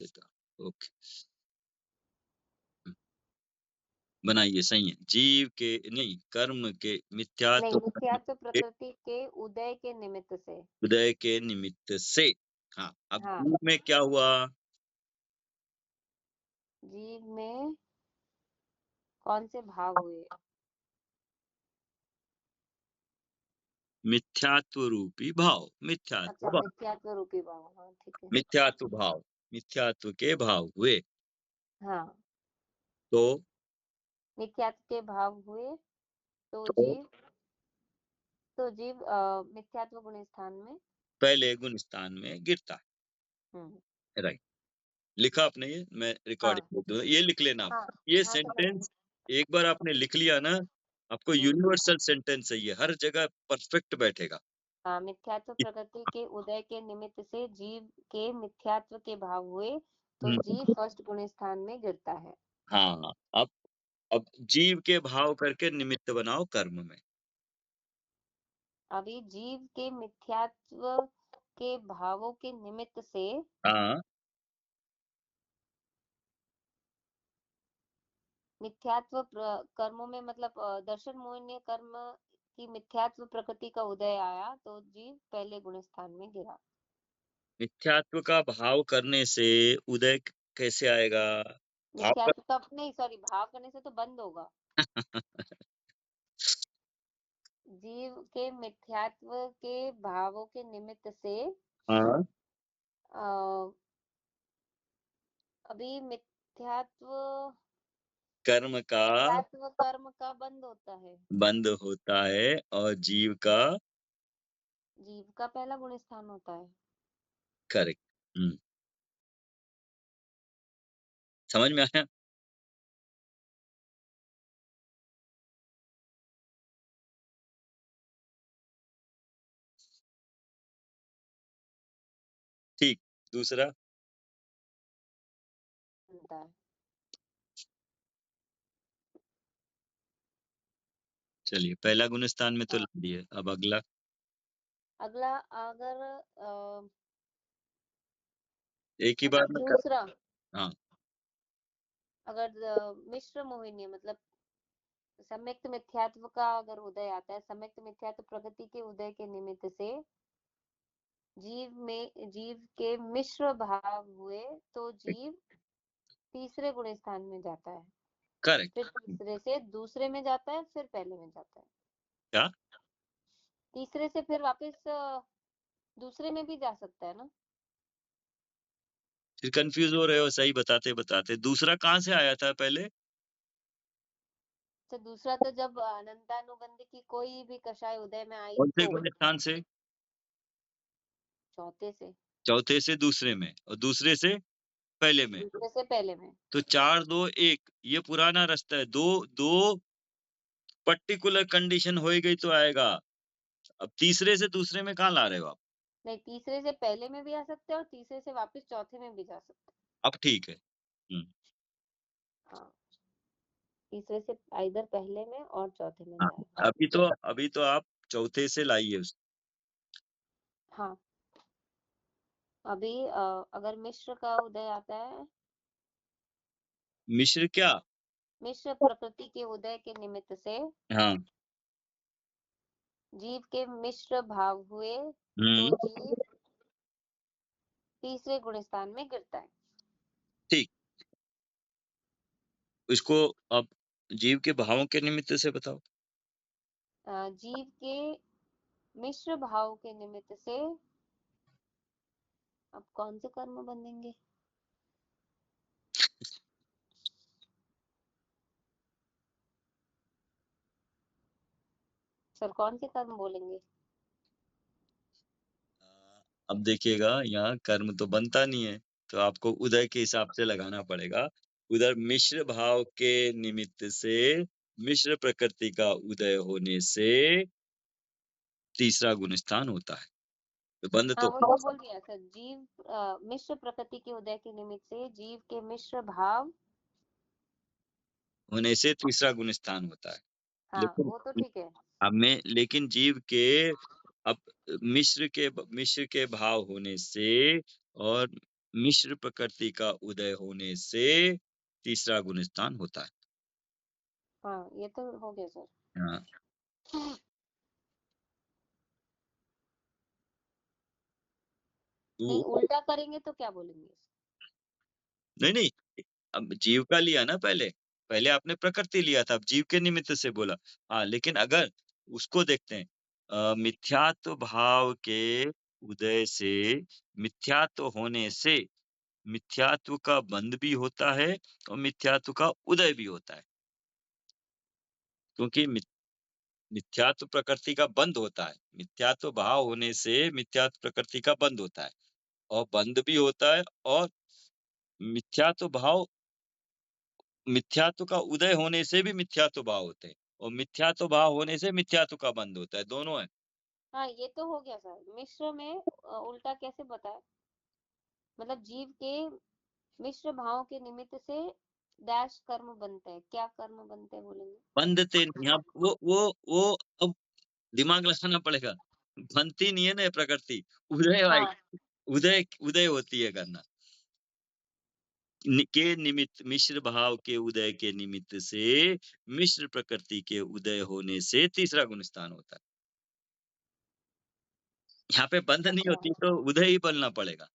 देता। ओके। बनाइए, सही है। जीव के नहीं, कर्म के नहीं, मिथ्यात्व मिथ्यात्व के प्रकृति के उदय के निमित्त से। उदय के निमित्त से। हाँ, अब हाँ, जीव में क्या हुआ? जीव में कौन से भाव हुए? मिथ्यात्व रूपी भाव, अच्छा, मिथ्यात्व रूपी भाव, हाँ, ठीक है। मिथ्यात्व भाव, मिथ्यात्व के भाव हुए। हाँ, तो मिथ्यात्व के भाव हुए, तो तो जीव मिथ्यात्व गुण स्थान में। पहले गुण स्थान में गिरता हुँ, है। राइट। लिखा आपने ये? मैं हाँ, रिकॉर्डिंग कर दूँगा। ये लिख लेना आप। हाँ, ये हाँ, समझ गई। सेंटेंस एक बार आपने लिख लिया ना, आपको हुँ, यूनिवर्सल सेंटेंस है ये, हर जगह परफेक्ट बैठेगा। हाँ, मिथ्यात्व इ प्रकृति के उदय के निमित्त से जीव के मिथ्यात्व के भाव हुए, तो हुँ, जीव फर्स्ट गुण स्थान में गिरता है। हाँ, अब जीव के भाव करके निमित्त बनाओ कर्म में। अभी जीव के मिथ्यात्व के भावों के निमित्त से हाँ, मिथ्यात्व कर्मों में मतलब दर्शन मोहिनीय कर्म की मिथ्यात्व प्रकृति का उदय आया, तो जीव पहले गुण स्थान में गिरा। मिथ्यात्व का भाव करने से उदय कैसे आएगा? भाव का मिथ्यात्व का नहीं, सॉरी, भाव करने से तो बंद होगा। जीव के मिथ्यात्व के भावों के निमित्त से हाँ, अ, अभी मिथ्यात्व कर्म का मिथ्यात्व कर्म का बंद होता है। बंद होता है और जीव का जीव का पहला गुण स्थान होता है। करेक्ट। हुँ, समझ में आया? ठीक, दूसरा? बनता है। चलिए, पहला गुण स्थान में तो हाँ, ला दिए, अब अगला? अगला अगर एक ही बार मतलब में कर दूसरा, हाँ, अगर मिश्र मोहिनी मतलब सम्यक्त मिथ्यात्व का अगर उदय आता है, सम्यक्त मिथ्यात्व प्रगति के उदय के निमित्त से जीव के मिश्र भाव हुए, तो जीव तीसरे गुण स्थान में जाता है। करेक्ट। फिर तीसरे से दूसरे में जाता है, फिर पहले में जाता है। क्या? तीसरे से फिर वापस दूसरे में भी जा सकता है ना। फिर कन्फ्यूज़ हो रहे हो सही बताते-बताते। दूसरा कहाँ से आया था पहले? अच्छा, दूसरा तो जब अनंतानुबंध की कोई भी कषाय उदय में आई कौन से तो गुण स्थान से? चौथे से, चौथे से दूसरे में और दूसरे से पहले में। दूसरे से पहले में। तो 4, 2, 1 ये पुराना रास्ता है। 2 पर्टिकुलर कंडीशन हो ही गई तो आएगा। अब तीसरे से दूसरे में कहाँ ला रहे हो आप? नहीं, तीसरे से पहले में भी आ सकते हैं और तीसरे से वापस चौथे में भी जा सकते हैं। अब ठीक है। हुँ, हाँ, तीसरे से आइदर पहले में और चौथे में हाँ। जाएगा। अभी तो आप चौथे से लाइए उस हाँ, अभी अगर मिश्र का उदय आता है, मिश्र क्या? मिश्र प्रकृति के उदय के निमित्त से हाँ, जीव के मिश्र भाव हुए, तो हुँ, जीव तीसरे गुण स्थान में गिरता है। ठीक। इसको अब जीव के भावों के निमित्त से बताओ। जीव के मिश्र भाव के निमित्त से अब कौन से कर्म बनेंगे? सर, कौन से कर्म बोलेंगे? अब देखिएगा यहाँ कर्म तो बनता नहीं है, तो आपको उदय के हिसाब से लगाना पड़ेगा। उधर मिश्र भाव के निमित्त से मिश्र प्रकृति का उदय होने से तीसरा गुण स्थान होता है। तो बंद हाँ, तो वही होगा तो बोल दिया सर, जीव मिश्र प्रकृति के उदय के निमित्त से जीव के मिश्र भाव। होने से तीसरा गुण स्थान होता है। हाँ, लेकिन वो तो ठीक है। लेकिन जीव के अब मिश्र के भाव होने से और मिश्र प्रकृति का उदय होने से तीसरा गुणस्थान होता है। हाँ, ये तो हो गया सर। हाँ, नहीं, तो उल्टा करेंगे तो क्या बोलेंगे? नहीं, नहीं, अब जीव का लिया ना पहले। पहले आपने प्रकृति लिया था, अब जीव के निमित्त से बोला। हाँ, लेकिन अगर उसको देखते हैं मिथ्यात्व भाव के उदय से मिथ्यात्व होने से मिथ्यात्व का बंध भी होता है और मिथ्यात्व का उदय भी होता है। क्योंकि मिथ्यात्व प्रकृति का बंध होता है। मिथ्यात्व भाव होने से मिथ्यात्व प्रकृति का बंध होता है और बंध भी होता है और मिथ्यात्व भाव मिथ्यात्व का उदय होने से भी मिथ्यात्व भाव होते हैं और मिथ्यात्व भाव होने से मिथ्यात्व का बंध होता है, दोनों है। हाँ, ये तो हो गया सर। मिश्र में उल्टा कैसे बताएं? मतलब जीव के मिश्र भाव के निमित्त से डैश कर्म बनते हैं। क्या कर्म बनते हैं बोलेंगे? बंधते नहीं, अब वो अब दिमाग लगाना पड़ेगा। बनती नहीं है ना ये प्रकृति, उदय भाई, हाँ, उदय उदय होती है करना। के निमित्त मिश्र भाव के उदय के निमित्त से मिश्र प्रकृति के उदय होने से तीसरा गुणस्थान होता है। यहाँ पे बंध नहीं अच्छा। होती तो उदय ही बोलना पड़ेगा।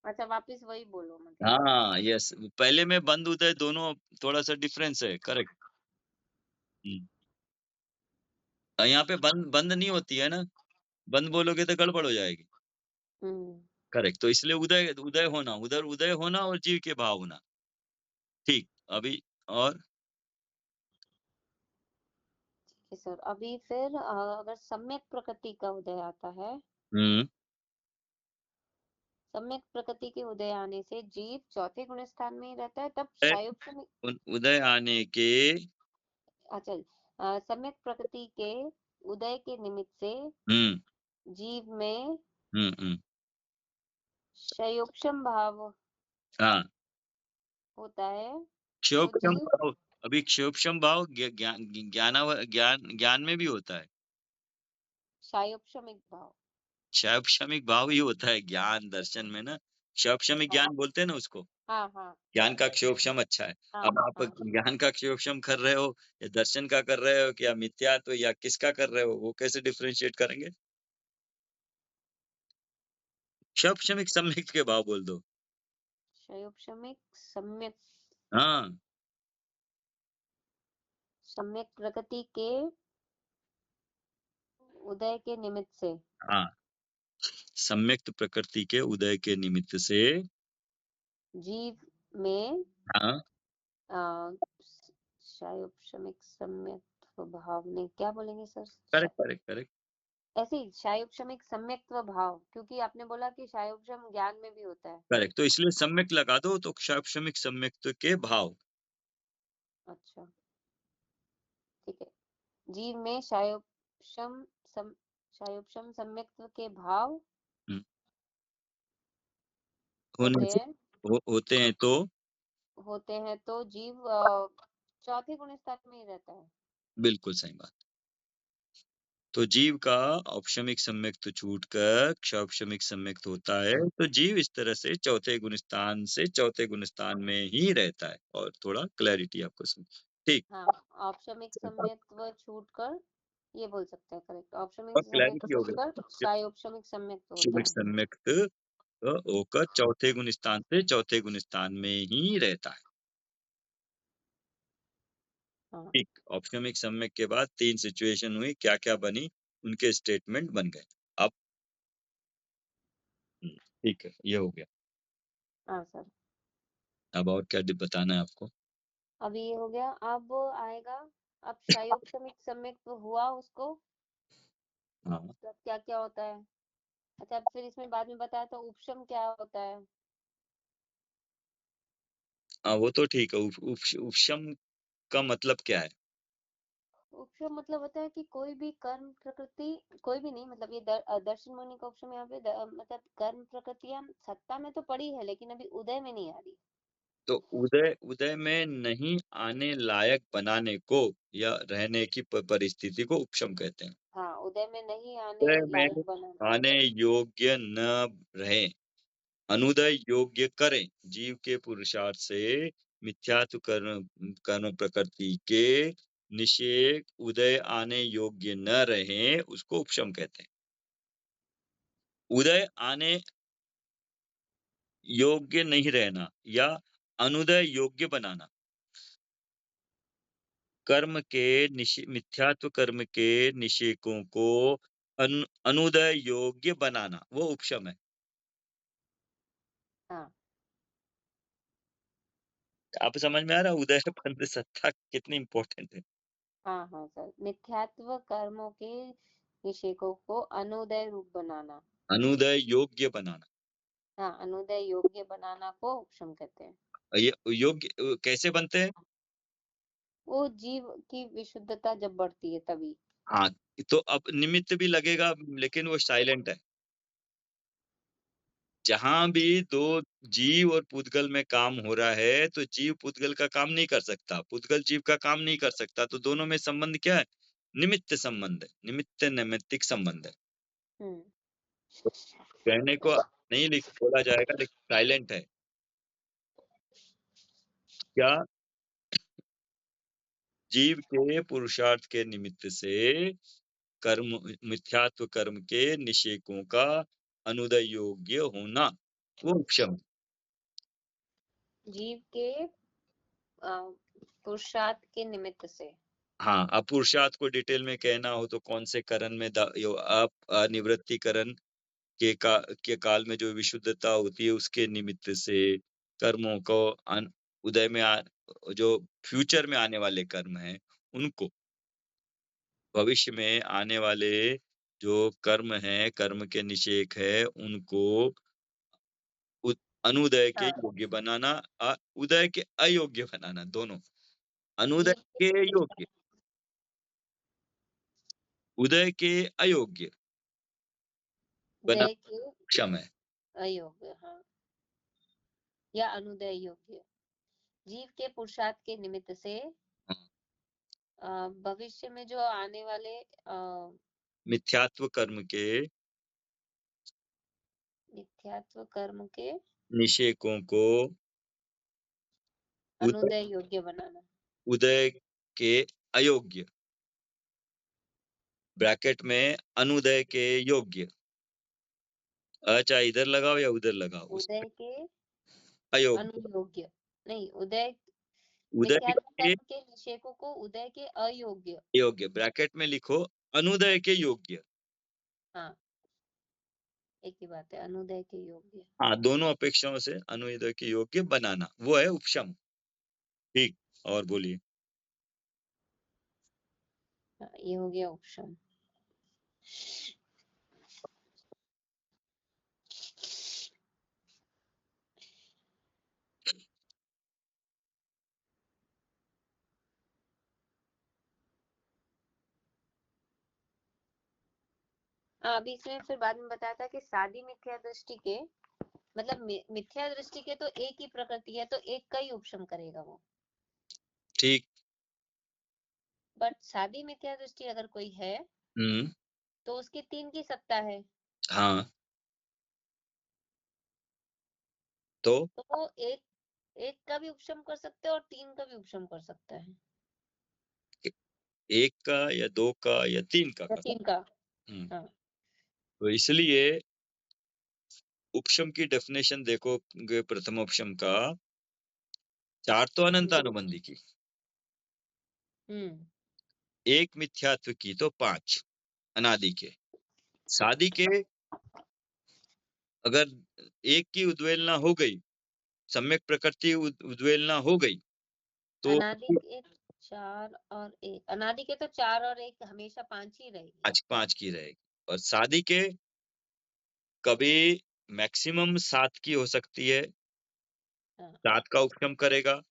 अच्छा, वापस वही बोलो मतलब। हाँ, यस, पहले में बंद उदय दोनों थोड़ा-सा डिफरेंस है, करेक्ट। हुँ। यहाँ पे बंद बंद नहीं होती है ना, बंद बोलोगे तो गड़बड़ हो जाएगी। हुँ, करेक्ट, तो इसलिए उदय उदय होना, उधर उदय होना और जीव के भाव होना। ठीक, अभी और ठीक है सर। अभी फिर अगर सम्यक प्रकृति का उदय आता है, हुँ, सम्यक प्रकृति के उदय आने से जीव चौथे गुण स्थान में ही रहता है, तब है शायुक्त में। उदय आने के अच्छा, सम्यक प्रकृति के उदय के निमित्त से हुँ, जीव में हुँ, हुँ, क्षयोक्षम भाव हाँ, होता है, तो क्षोभक्षम जीव भाव अभी क्षोभक्षम भाव ज्ञान ज्ञान में भी होता है। क्षयोक्षमिक भाव। शैक्षणिक भाव ही होता है ज्ञान दर्शन में ना, शैक्षणिक हाँ, ज्ञान बोलते हैं ना उसको। हाँ, हाँ, ज्ञान का क्षोभशम अच्छा है। हाँ, अब आप हाँ। ज्ञान का क्षोभशम कर रहे हो या दर्शन का कर रहे हो या मिथ्यात्व या किसका कर रहे हो, वो कैसे डिफरेंशिएट करेंगे? क्षोभशमिक सम्यक के भाव बोल दो। क्षयोक्षमिक सम्यक, हाँ, सम्यक प्रकृति के उदय के निमित्त से हाँ, सम्यक्त प्रकृति के उदय के निमित्त से जीव में हाँ, अ, क्षयोक्षमिक सम्यक भाव नहीं, क्या बोलेंगे सर? करेक्ट, करेक्ट, करेक्ट, ऐसे ही क्षयोक्षमिक सम्यक्त्व भाव, क्योंकि आपने बोला कि क्षयोक्षम ज्ञान में भी होता है। करेक्ट। तो इसलिए सम्यक लगा दो तो क्षोभशमिक सम्यक्त के भाव। अच्छा, ठीक है। जीव में क्षयोक्षम क्षयोक्षम सम्यक्त्व के भाव हुँ, होने होते से हैं, होते हैं तो तो जीव चौथे गुण स्थान में ही रहता है। बिल्कुल सही बात। तो जीव का औपशमिक सम्यक्त छूटकर क्षौपशमिक सम्यक्त होता है, तो जीव इस तरह से चौथे गुणस्थान से चौथे गुणस्थान में ही रहता है और थोड़ा क्लैरिटी आपको ठीक। हाँ, औपशमिक सम्यक्त्व छूटकर, ये बोल सकते हैं करेक्ट। औपशमिक और सम्यक्त्व क्लैरिटी हो छूटकर गया। क्षयोपशमिक सम्यक्त्व होता औपशमिक है। सम्यक्त होकर चौथे गुणस्थान से चौथे गुणस्थान में ही रहता है। हाँ, ठीक, औपशमिक सम्यक के बाद 3 सिचुएशन हुई, क्या-क्या बनी, उनके स्टेटमेंट बन गए। अब ठीक है, ये हो गया। हाँ सर। अब और क्या बताना है आपको? अभी ये हो गया, अब आएगा, अब क्षयोपशमिक सम्यक्त्व हुआ उसको, हाँ। तब क्या क्या होता है? अच्छा, फिर इसमें बाद में बताया तो उपशम क्या होता है? हाँ, वो तो ठीक है। उपशम का मतलब क्या है? उपशम मतलब होता है कि कोई भी कर्म प्रकृति, कोई भी नहीं, मतलब ये दर्शन मुनि का उपशम यहाँ पे मतलब कर्म प्रकृतियां सत्ता में तो पड़ी है, लेकिन अभी उदय में नहीं आ रही। तो उदय उदय में नहीं आने लायक बनाने को या रहने की परिस्थिति को उपशम कहते हैं। हाँ, उदय में नहीं आने उदय लायक में बनाना। आने योग्य न रहे, अनुदय योग्य करें, जीव के पुरुषार्थ से मिथ्यात्व कर्म प्रकृति के निषेक उदय आने योग्य न रहें, उसको उपशम कहते हैं। उदय आने योग्य नहीं रहना या अनुदय योग्य बनाना, कर्म के मिथ्यात्व कर्म के निषेकों को अनुदय योग्य बनाना, वो उपशम है। हाँ आप समझ में आ रहा है उदय पंथ सत्ता कितनी इंपॉर्टेंट है। हाँ हाँ सर, मिथ्यात्व कर्मों के निषेकों को अनुदय रूप बनाना। अनुदय योग्य बनाना। हाँ, अनुदय योग्य बनाना को उपशम कहते हैं। ये योग्य कैसे बनते हैं? वो जीव की विशुद्धता जब बढ़ती है तभी। हाँ, तो अब निमित्त भी लगेगा, लेकिन वो साइलेंट है। जहाँ भी दो जीव और पुद्गल में काम हो रहा है, तो जीव पुद्गल का काम नहीं कर सकता, पुद्गल जीव का काम नहीं कर सकता, तो दोनों में संबंध क्या है? निमित्त संबंध है, निमित्त नैमित्तिक संबंध है। हम्म। तो कहने को नहीं लिख बोला जाएगा, लेकिन साइलेंट है। क्या? जीव के पुरुषार्थ के निमित्त से कर्म मिथ्यात्व कर्म के निषेकों का अनुदय योग्य होना, वो उपशम है। जीव के पुरुषार्थ के निमित्त से। हाँ, अब पुरुषार्थ को डिटेल में कहना हो तो कौन से करण में अनिवृत्ति करण के काल में जो विशुद्धता होती है उसके निमित्त से कर्मों को उदय में जो फ्यूचर में आने वाले कर्म हैं उनको, भविष्य में आने वाले जो कर्म हैं, कर्म के निषेक है, उनको अनुदय के हाँ, योग्य बनाना, उदय के अयोग्य बनाना, दोनों। अनुदय जीव के के योग्य, उदय के अयोग्य बना उदय के क्षम है। अयोग्य, हाँ, या अनुदय योग्य। जीव के पुरुषार्थ के निमित्त से हाँ, भविष्य में जो आने वाले मिथ्यात्व कर्म के मिथ्यात्व कर्म के निषेकों को उदय अनुदय योग्य बनाना। उदय के अयोग्य, ब्रैकेट में अनुदय के योग्य, चाहे इधर लगाओ या उधर लगाओ, उसमें उदय के अयोग्य, अनुयोग्य, नहीं, उदय उदय मिथ्यात्व के कर्म के निषेकों को उदय के अयोग्य। योग्य, ब्रैकेट में लिखो अनुदय के योग्य। हाँ, एक ही बात है, अनुदय के योग्य। हाँ, दोनों अपेक्षाओं से अनुदय के योग्य बनाना, वो है उपशम। ठीक, और बोलिए। हाँ, ये हो गया ऑप्शन। हाँ, अभी इसमें फिर बाद में बताया था कि शादी मिथ्या दृष्टि के, मतलब मिथ्या दृष्टि के तो एक ही प्रकृति है, तो एक का ही उपशम करेगा वो। ठीक। बट शादी मिथ्या दृष्टि अगर कोई है हम्म। तो उसकी तीन की सत्ता है, हाँ, तो तो वो एक एक का भी उपशम कर सकते हैं और तीन का भी उपशम कर सकता है, एक का या दो का या तीन का या कर। तीन का। हम्म। हाँ। तो इसलिए उपशम की डेफिनेशन देखोगे, प्रथम उपशम का चार तो अनंत हम्म। अनुबंधी की, हम्म। एक मिथ्यात्व की तो पांच अनादि के, शादी के अगर एक की उद्वेलना हो गई, सम्यक प्रकृति उद्वेलना हो गई, तो अनादि के चार और एक, अनादि के तो चार और एक हमेशा पांच ही रहेगी। पांच पांच की रहेगी, और शादी के कभी मैक्सिमम सात की हो सकती है, हाँ। सात का उपशम करेगा।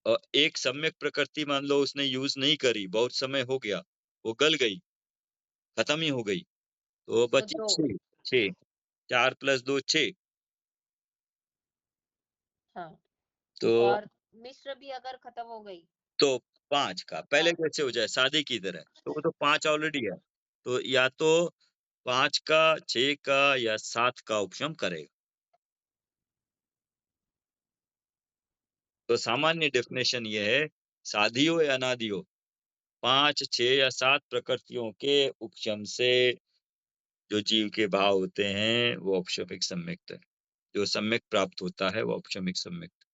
और एक सम्यक प्रकृति मान लो उसने यूज नहीं करी, बहुत समय हो गया, वो गल गई, खत्म ही हो गई, तो तो बची दो। छह। छह, चार प्लस दो छह, हाँ, तो और मिश्र भी अगर खत्म हो गई तो पांच का पहले पांच। कैसे हो जाए शादी की तरह, तो वो तो पांच ऑलरेडी है, तो या तो पांच का, छह का या सात का उपशम करेगा। तो सामान्य डेफिनेशन ये है, साधी हो या अनादि हो, 5, 6 या 7 प्रकृतियों के उपशम से जो जीव के भाव होते हैं, वो औपशमिक सम्यक्त है। जो सम्यक प्राप्त होता है, वो औपशमिक सम्यक्त।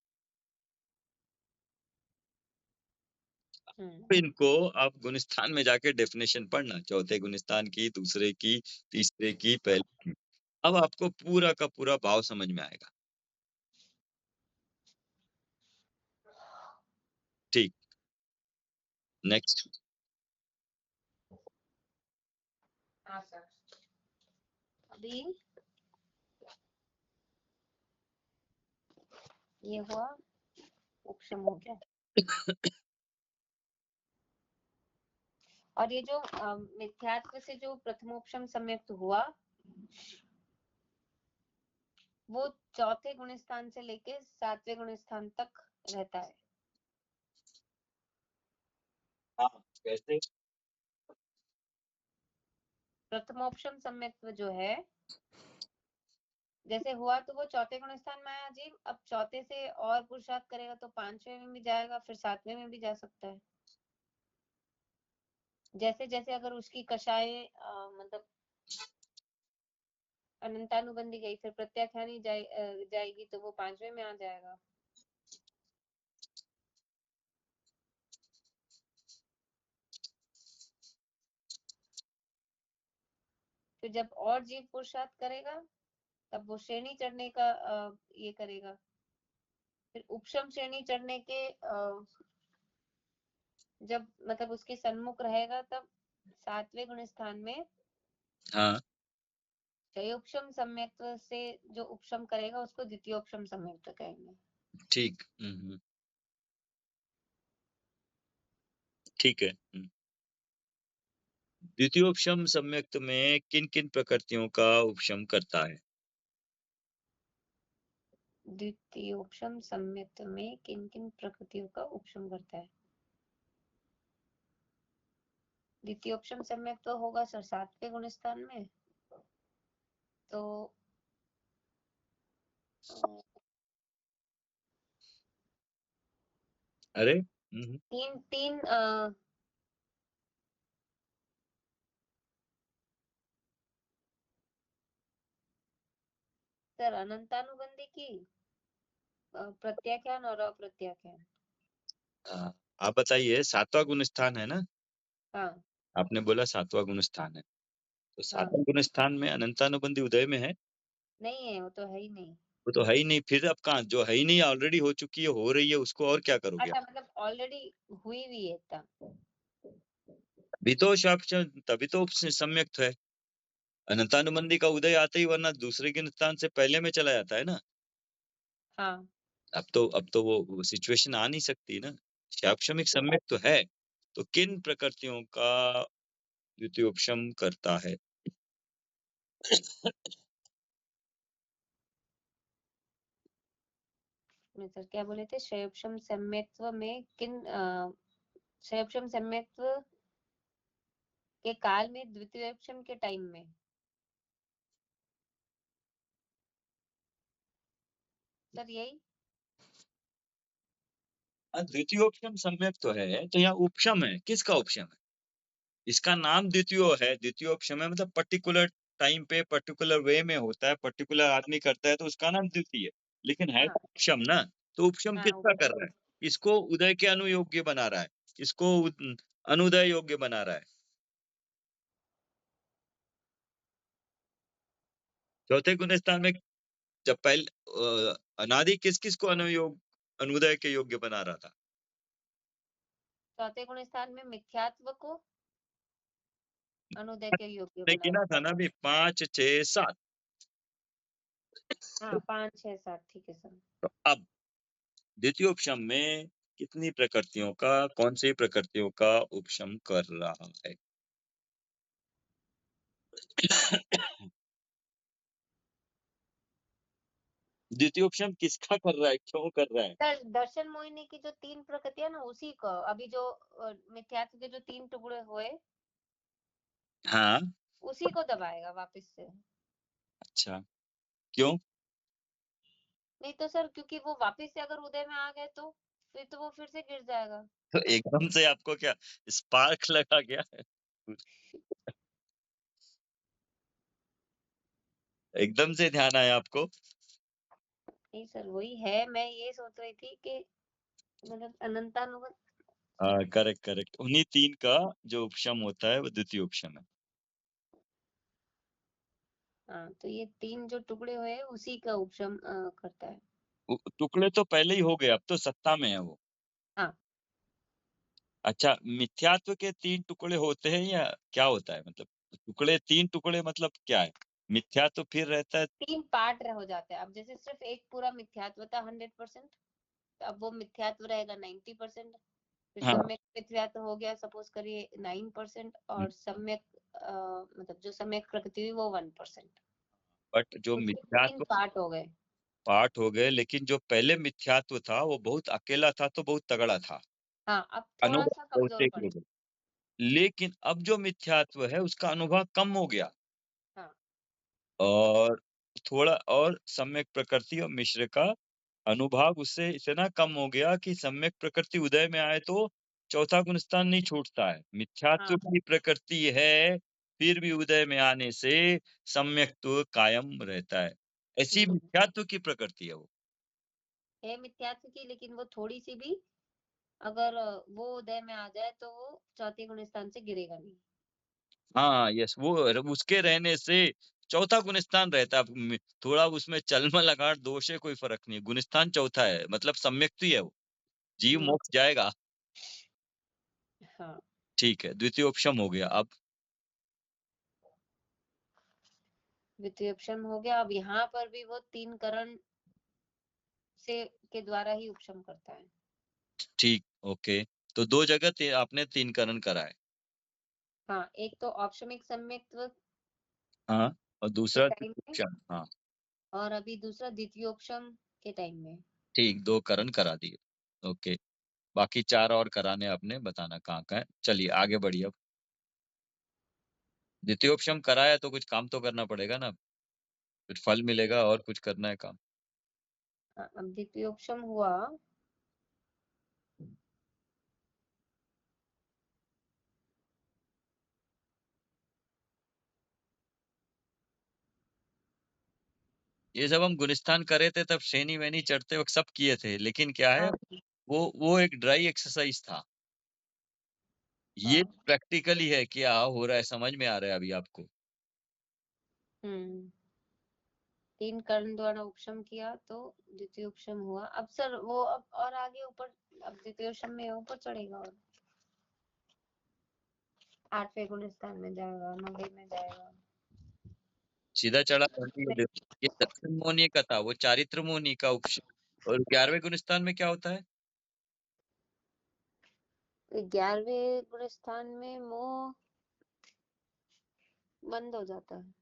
हम्म। इनको आप गुणस्थान में जाके डेफिनेशन पढ़ना, चौथे गुणस्थान की, दूसरे की, तीसरे की, पहले की। अब आपको पूरा का पूरा भाव समझ में आएगा। ठीक, नेक्स्ट। हाँ सर। अभी ये हुआ, उपशम हो गया। और ये जो मिथ्यात्व से जो प्रथमोपशम सम्यक्त हुआ, वो चौथे गुणस्थान से लेके 7वें गुणस्थान तक रहता है। हाँ, कैसे? प्रथमोपशम सम्यक्त्व जो है, जैसे हुआ तो वो चौथे गुणस्थान में आया जी। अब चौथे से और पुरुषार्थ करेगा तो 5वें में भी जाएगा, फिर 7वें में भी जा सकता है। जैसे जैसे अगर उसकी कषाय मतलब अनंतानुबंधी गई, फिर प्रत्याख्यानी जाएगी तो वो 5वें में आ जाएगा। फिर जब और जीव पुरुषार्थ करेगा, तब वो श्रेणी चढ़ने का ये करेगा। फिर उपशम श्रेणी चढ़ने के जब मतलब उसके सन्मुख रहेगा, तब 7वें गुणस्थान में हाँ, क्षयोपशम सम्यक्त्व से जो उपशम करेगा उसको द्वितीयोपशम सम्यक्त्व कहेंगे। ठीक। ठीक है। द्वितीयोपशम सम्यक्त में किन-किन प्रकृतियों का उपशम करता है? द्वितीयोपशम सम्यक्त्व में किन किन प्रकृतियों का उपशम करता है? द्वितीयोपशम सम्यक्त्व होगा सर 7वें गुणस्थान में। तो अरे! तीन तीन सर अनंतानुबंधी की, प्रत्याख्यान और अप्रत्याख्यान। आप बताइए, 7वां गुणस्थान है ना? हाँ आपने बोला 7वां गुणस्थान है। तो हाँ। 7वें गुणस्थान में अनंतानुबंधी उदय में है? नहीं है, वो तो है ही नहीं। वो तो है ही नहीं, फिर अब कहाँ जो है ही नहीं, ऑलरेडी हो चुकी है, हो रही है, उसको और क्या करोगे आप? अच्छा, मतलब ऑलरेडी हुई हुई है तब। अभी तो तभी तो सम्यक्त है। अनंतानुबंधी का उदय आते ही, वरना दूसरे गुणस्थान से पहले में चला जाता है ना। हाँ। अब तो वो सिचुएशन आ नहीं सकती ना। शैक्षणिक सम्यक तो है, तो किन प्रकृतियों का द्वितीयोपशम करता है? मैं सर क्या बोले थे, क्षयोपशम सम्यक्त्व में किन क्षयोपशम सम्यक्त्व के काल में, द्वितीयोपशम के टाइम में। सर यही। द्वितीयोपशम सम्यक तो है, तो यहाँ उपशम है, किसका उपशम है? इसका नाम द्वितीयो है, द्वितीयोपशम है, मतलब पर्टिकुलर टाइम पे पर्टिकुलर वे में होता है, पर्टिकुलर आदमी करता है, तो उसका नाम द्वितीय है। लेकिन है हाँ तो उपशम ना, तो उपशम हाँ किसका कर उपशम। रहा है? इसको उदय के अनुयोग्य बना रहा है, इसको अनुदय योग्य बना रहा है। चौथे गुणस्थान में जब अनादि किस किस को अनुदय के योग्य बना रहा था? चौथे गुण स्थान में मिथ्यात्व को अनुदय के योग्य ने बना गिना रहा था था। ना अभी, 5, 6, 7। हाँ 5 6 7 ठीक है सर। तो अब द्वितीयोपशम में कितनी प्रकृतियों का, कौन सी प्रकृतियों का उपशम कर रहा है? द्वितीयोपशम किसका कर रहा है, क्यों कर रहा है? सर दर्शन मोहिनी की जो 3 प्रकृतियां ना, उसी को अभी जो मिथ्यात्व के जो 3 टुकड़े हुए, हाँ। उसी को दबाएगा वापस से। अच्छा, क्यों? नहीं तो सर, क्योंकि वो वापस से अगर उदय में आ गए तो फिर तो वो फिर से गिर जाएगा। तो एकदम से आपको क्या स्पार्क लगा क्या? एकदम से ध्यान आया आपको? नहीं सर, वही है, मैं ये सोच रही थी कि मतलब अनंतानुगत। हाँ, करेक्ट, करेक्ट। उन्हीं 3 का जो उपशम होता है वो द्वितीय उपशम है। हाँ, तो ये 3 जो टुकड़े हुए उसी का उपशम करता है। टुकड़े तो पहले ही हो गए, अब तो सत्ता में है वो। हाँ, अच्छा, मिथ्यात्व के 3 टुकड़े होते हैं या क्या होता है मतलब? टुकड़े 3 टुकड़े मतलब क्या है? मिथ्यात्व फिर रहता है। 3 पार्ट हो जाते हैं। अब जैसे सिर्फ एक पूरा मिथ्यात्व था 100%, तो अब वो मिथ्यात्व रहेगा 90%। फिर हाँ, सम्यक मिथ्यात्व हो गया, सपोज करिए 9%, और सम्यक मतलब जो सम्यक प्रकृति हुई वो 1%। बट जो तो फिर 3 मिथ्यात्व पार्ट हो गए। पाठ हो गए, लेकिन जो पहले मिथ्यात्व था वो बहुत अकेला था, तो बहुत तगड़ा था। हाँ, अब अनुभव थोड़ा-सा बहुते कमज़ोर ही हो पड़े। गए। लेकिन अब जो मिथ्यात्व है उसका अनुभव कम हो गया, हाँ। और थोड़ा और सम्यक प्रकृति और मिश्र का अनुभाग उससे इतना कम हो गया कि सम्यक प्रकृति उदय में आए तो चौथा गुणस्थान नहीं छूटता है। मिथ्यात्व हाँ। की प्रकृति है, फिर भी उदय में आने से सम्यक्त्व कायम रहता है। ऐसी हुँ। मिथ्यात्व की प्रकृति है वो। है मिथ्यात्व की, लेकिन वो थोड़ी-सी भी अगर वो उदय में आ जाए तो वो चौथे गुण स्थान से गिरेगा नहीं। हाँ, यस, वो उसके रहने से चौथा गुणस्थान रहता है। थोड़ा उसमें चलमल-आकार दोष है, कोई फ़र्क नहीं है। गुणस्थान चौथा है, मतलब सम्यक्त्व ही है वो। जीव हुँ। मोक्ष जाएगा। हाँ, ठीक है, द्वितीयोपशम हो गया। अब द्वितीयोपशम हो गया। अब यहाँ पर भी वो 3 करण से के द्वारा ही उपशम करता है। ठीक, ओके। तो 2 जगह आपने 3 करण करा है। हाँ, एक तो औपशमिक सम्यक्त्व हाँ, और के दूसरा टाइम में, द्वितीयोपशम। हाँ, और अभी दूसरा द्वितीयोपशम के टाइम में। ठीक, 2 करण करा दिए। ओके, बाकी 4 और कराने हैं आपने, बताना कहाँ-कहाँ है। चलिए आगे बढ़िए अब। द्वितीयोपशम कराया तो कुछ काम तो करना पड़ेगा ना, कुछ फल मिलेगा और कुछ करना है काम। अब द्वितीयोपशम हुआ। ये जब हम गुलिस्तान कर रहे थे तब शैनी-वैनी चढ़ते वक़्त सब किए थे, लेकिन क्या है हाँ, वो एक ड्राई एक्सरसाइज़ था। ये हाँ। प्रैक्टिकली है, क्या हो रहा है समझ में आ रहा है अभी आपको। हुँ। 3 कर्ण द्वारा उपशम किया तो द्वितीयोपशम हुआ। अब सर वो अब और आगे ऊपर, अब द्वितीयोपशम में ऊपर चढ़ेगा और 8वें गुण स्थान में जाएगा, 9वें में जाएगा। सीधा चढ़ा ये दक्षिण मोहनी का था, वो चारित्र मोहनी का और 11वें गुणस्थान में क्या होता है? 11वें गुण स्थान में मोह बंद हो जाता है।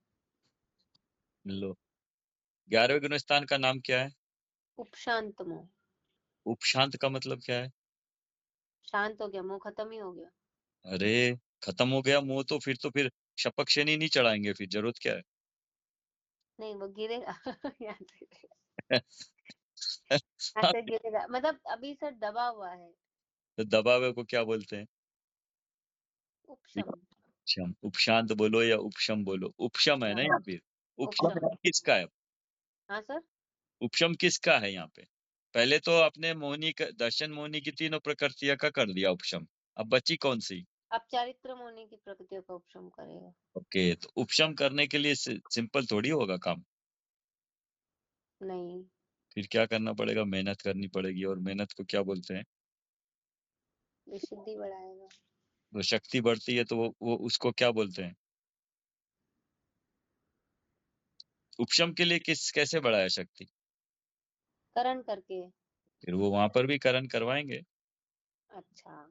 लो, 11वें गुणस्थान का नाम क्या है? उपशांत मोह। उपशांत का मतलब क्या है? शांत हो गया, मोह खत्म ही हो गया। अरे! खत्म हो गया मुँह, तो फिर शपक शनि नहीं चढ़ाएँगे, फिर ज़रूरत क्या है? नहीं, वो गिरेगा। यहाँ से यहाँ से गिरेगा, मतलब अभी सर दबा हुआ है। तो दबावे को क्या बोलते हैं? उपशम। उपशम, उपशांत बोलो या उपशम बोलो, उपशम है हाँ, ना यहाँ पे? उपशम उपशम। है किसका है? हाँ सर। उपशम किसका है यहाँ पे? पहले तो आपने मोहिनी का दर्शन मोहिनी की तीनों प्रकृतियाँ का कर दिया उपशम, अब बची कौन-सी? अब चारित्र मोहनी की प्रकृतियों का उपशम करेगा। ओके, तो उपशम करने के लिए सिंपल थोड़ी होगा काम। नहीं। फिर क्या करना पड़ेगा? मेहनत करनी पड़ेगी, और मेहनत को क्या बोलते हैं? विशुद्धि बढ़ाएगा। वो शक्ति बढ़ती है तो वो उसको क्या बोलते हैं? उपशम के लिए कैसे बढ़ाया शक्ति? करण करके। फिर वो वहाँ पर भी करण करवाएँगे। अच्छा।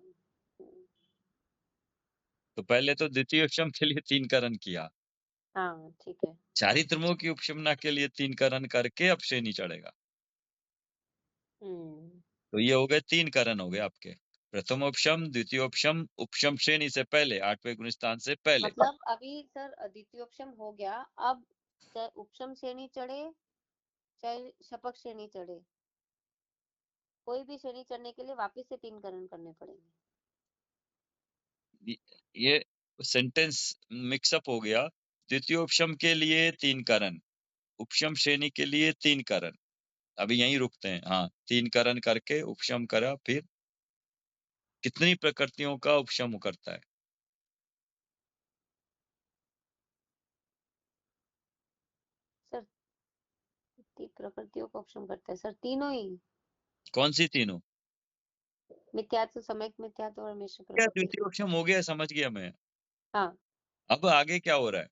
तो पहले तो द्वितीय उपशम के लिए 3 करण किया, हाँ, ठीक है। चारित्रमोह की उपशमना के लिए 3 करण करके अब शनि चढ़ेगा। हुँ। तो ये हो गए 3 करण हो गए आपके। प्रथमोपशम, द्वितीयोपशम, उपशम श्रेणी से पहले, 8वें गुणस्थान से पहले। मतलब अभी सर द्वितीयोपशम हो गया, अब चाहे उपशम श्रेणी चढ़े, चाहे शपथ श्रेणी चढ़े, कोई भी श्रेणी चढ़ने के लिए वापस से 3 करण करने पड़ेंगे। ये ये सेंटेंस मिक्सअप हो गया। द्वितीय उपशम के लिए 3 करण, उपशम श्रेणी के लिए 3 करण। अभी यहीं रुकते हैं। हाँ, 3 करण करके उपशम करा, फिर कितनी प्रकृतियों का उपशम करता है? सर कितनी प्रकृतियों का उपशम करता है? सर तीनों ही। कौन सी तीनों? मिथ्यात्व, सम्यक मिथ्यात्व और मिश्र क्या प्रकृति। द्वितीय उपशम हो गया, समझ गया मैं। हाँ। अब आगे क्या हो रहा है?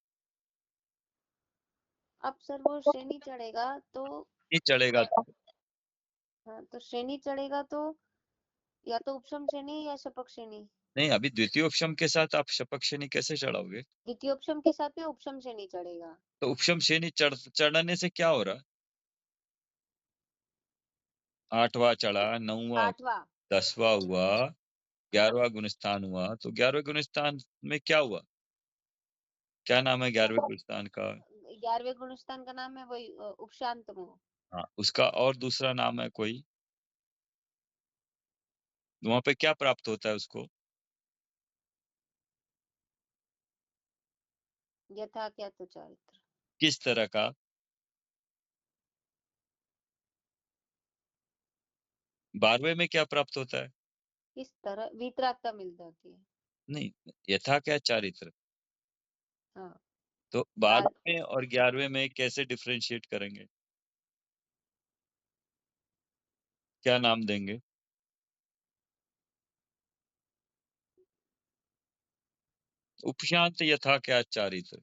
अब सर वो श्रेणी चढ़ेगा तो ये चढ़ेगा तो हाँ, तो श्रेणी चढ़ेगा तो या तो उपशम श्रेणी या शपक श्रेणी। नहीं, अभी द्वितीय उपशम के साथ आप शपक श्रेणी कैसे चढ़ाओगे? द्वितीय उपशम के साथ में उपशम श्रेणी चढ़ेगा। तो उपशम श्रेणी चढ़ने से क्या हो रहा है? 8वां चढ़ा, 9वां, 8वां 10वां हुआ, 11वां गुणस्थान हुआ, तो 11वें गुणस्थान में क्या हुआ? क्या नाम है 11वें गुणस्थान का? 11वें गुणस्थान का नाम है वही उपशांत मोह। हाँ, उसका और दूसरा नाम है कोई? वहाँ पे क्या प्राप्त होता है उसको? यथा क्या तो चारित्र। किस तरह का? 12वें में क्या प्राप्त होता है? इस तरह वितरागता मिल जाती है। नहीं, यथा क्या चारित्र। हाँ। तो बार 12वें और 11वें में कैसे डिफरेंशिएट करेंगे? क्या नाम देंगे? उपशांत यथा क्या चारित्र,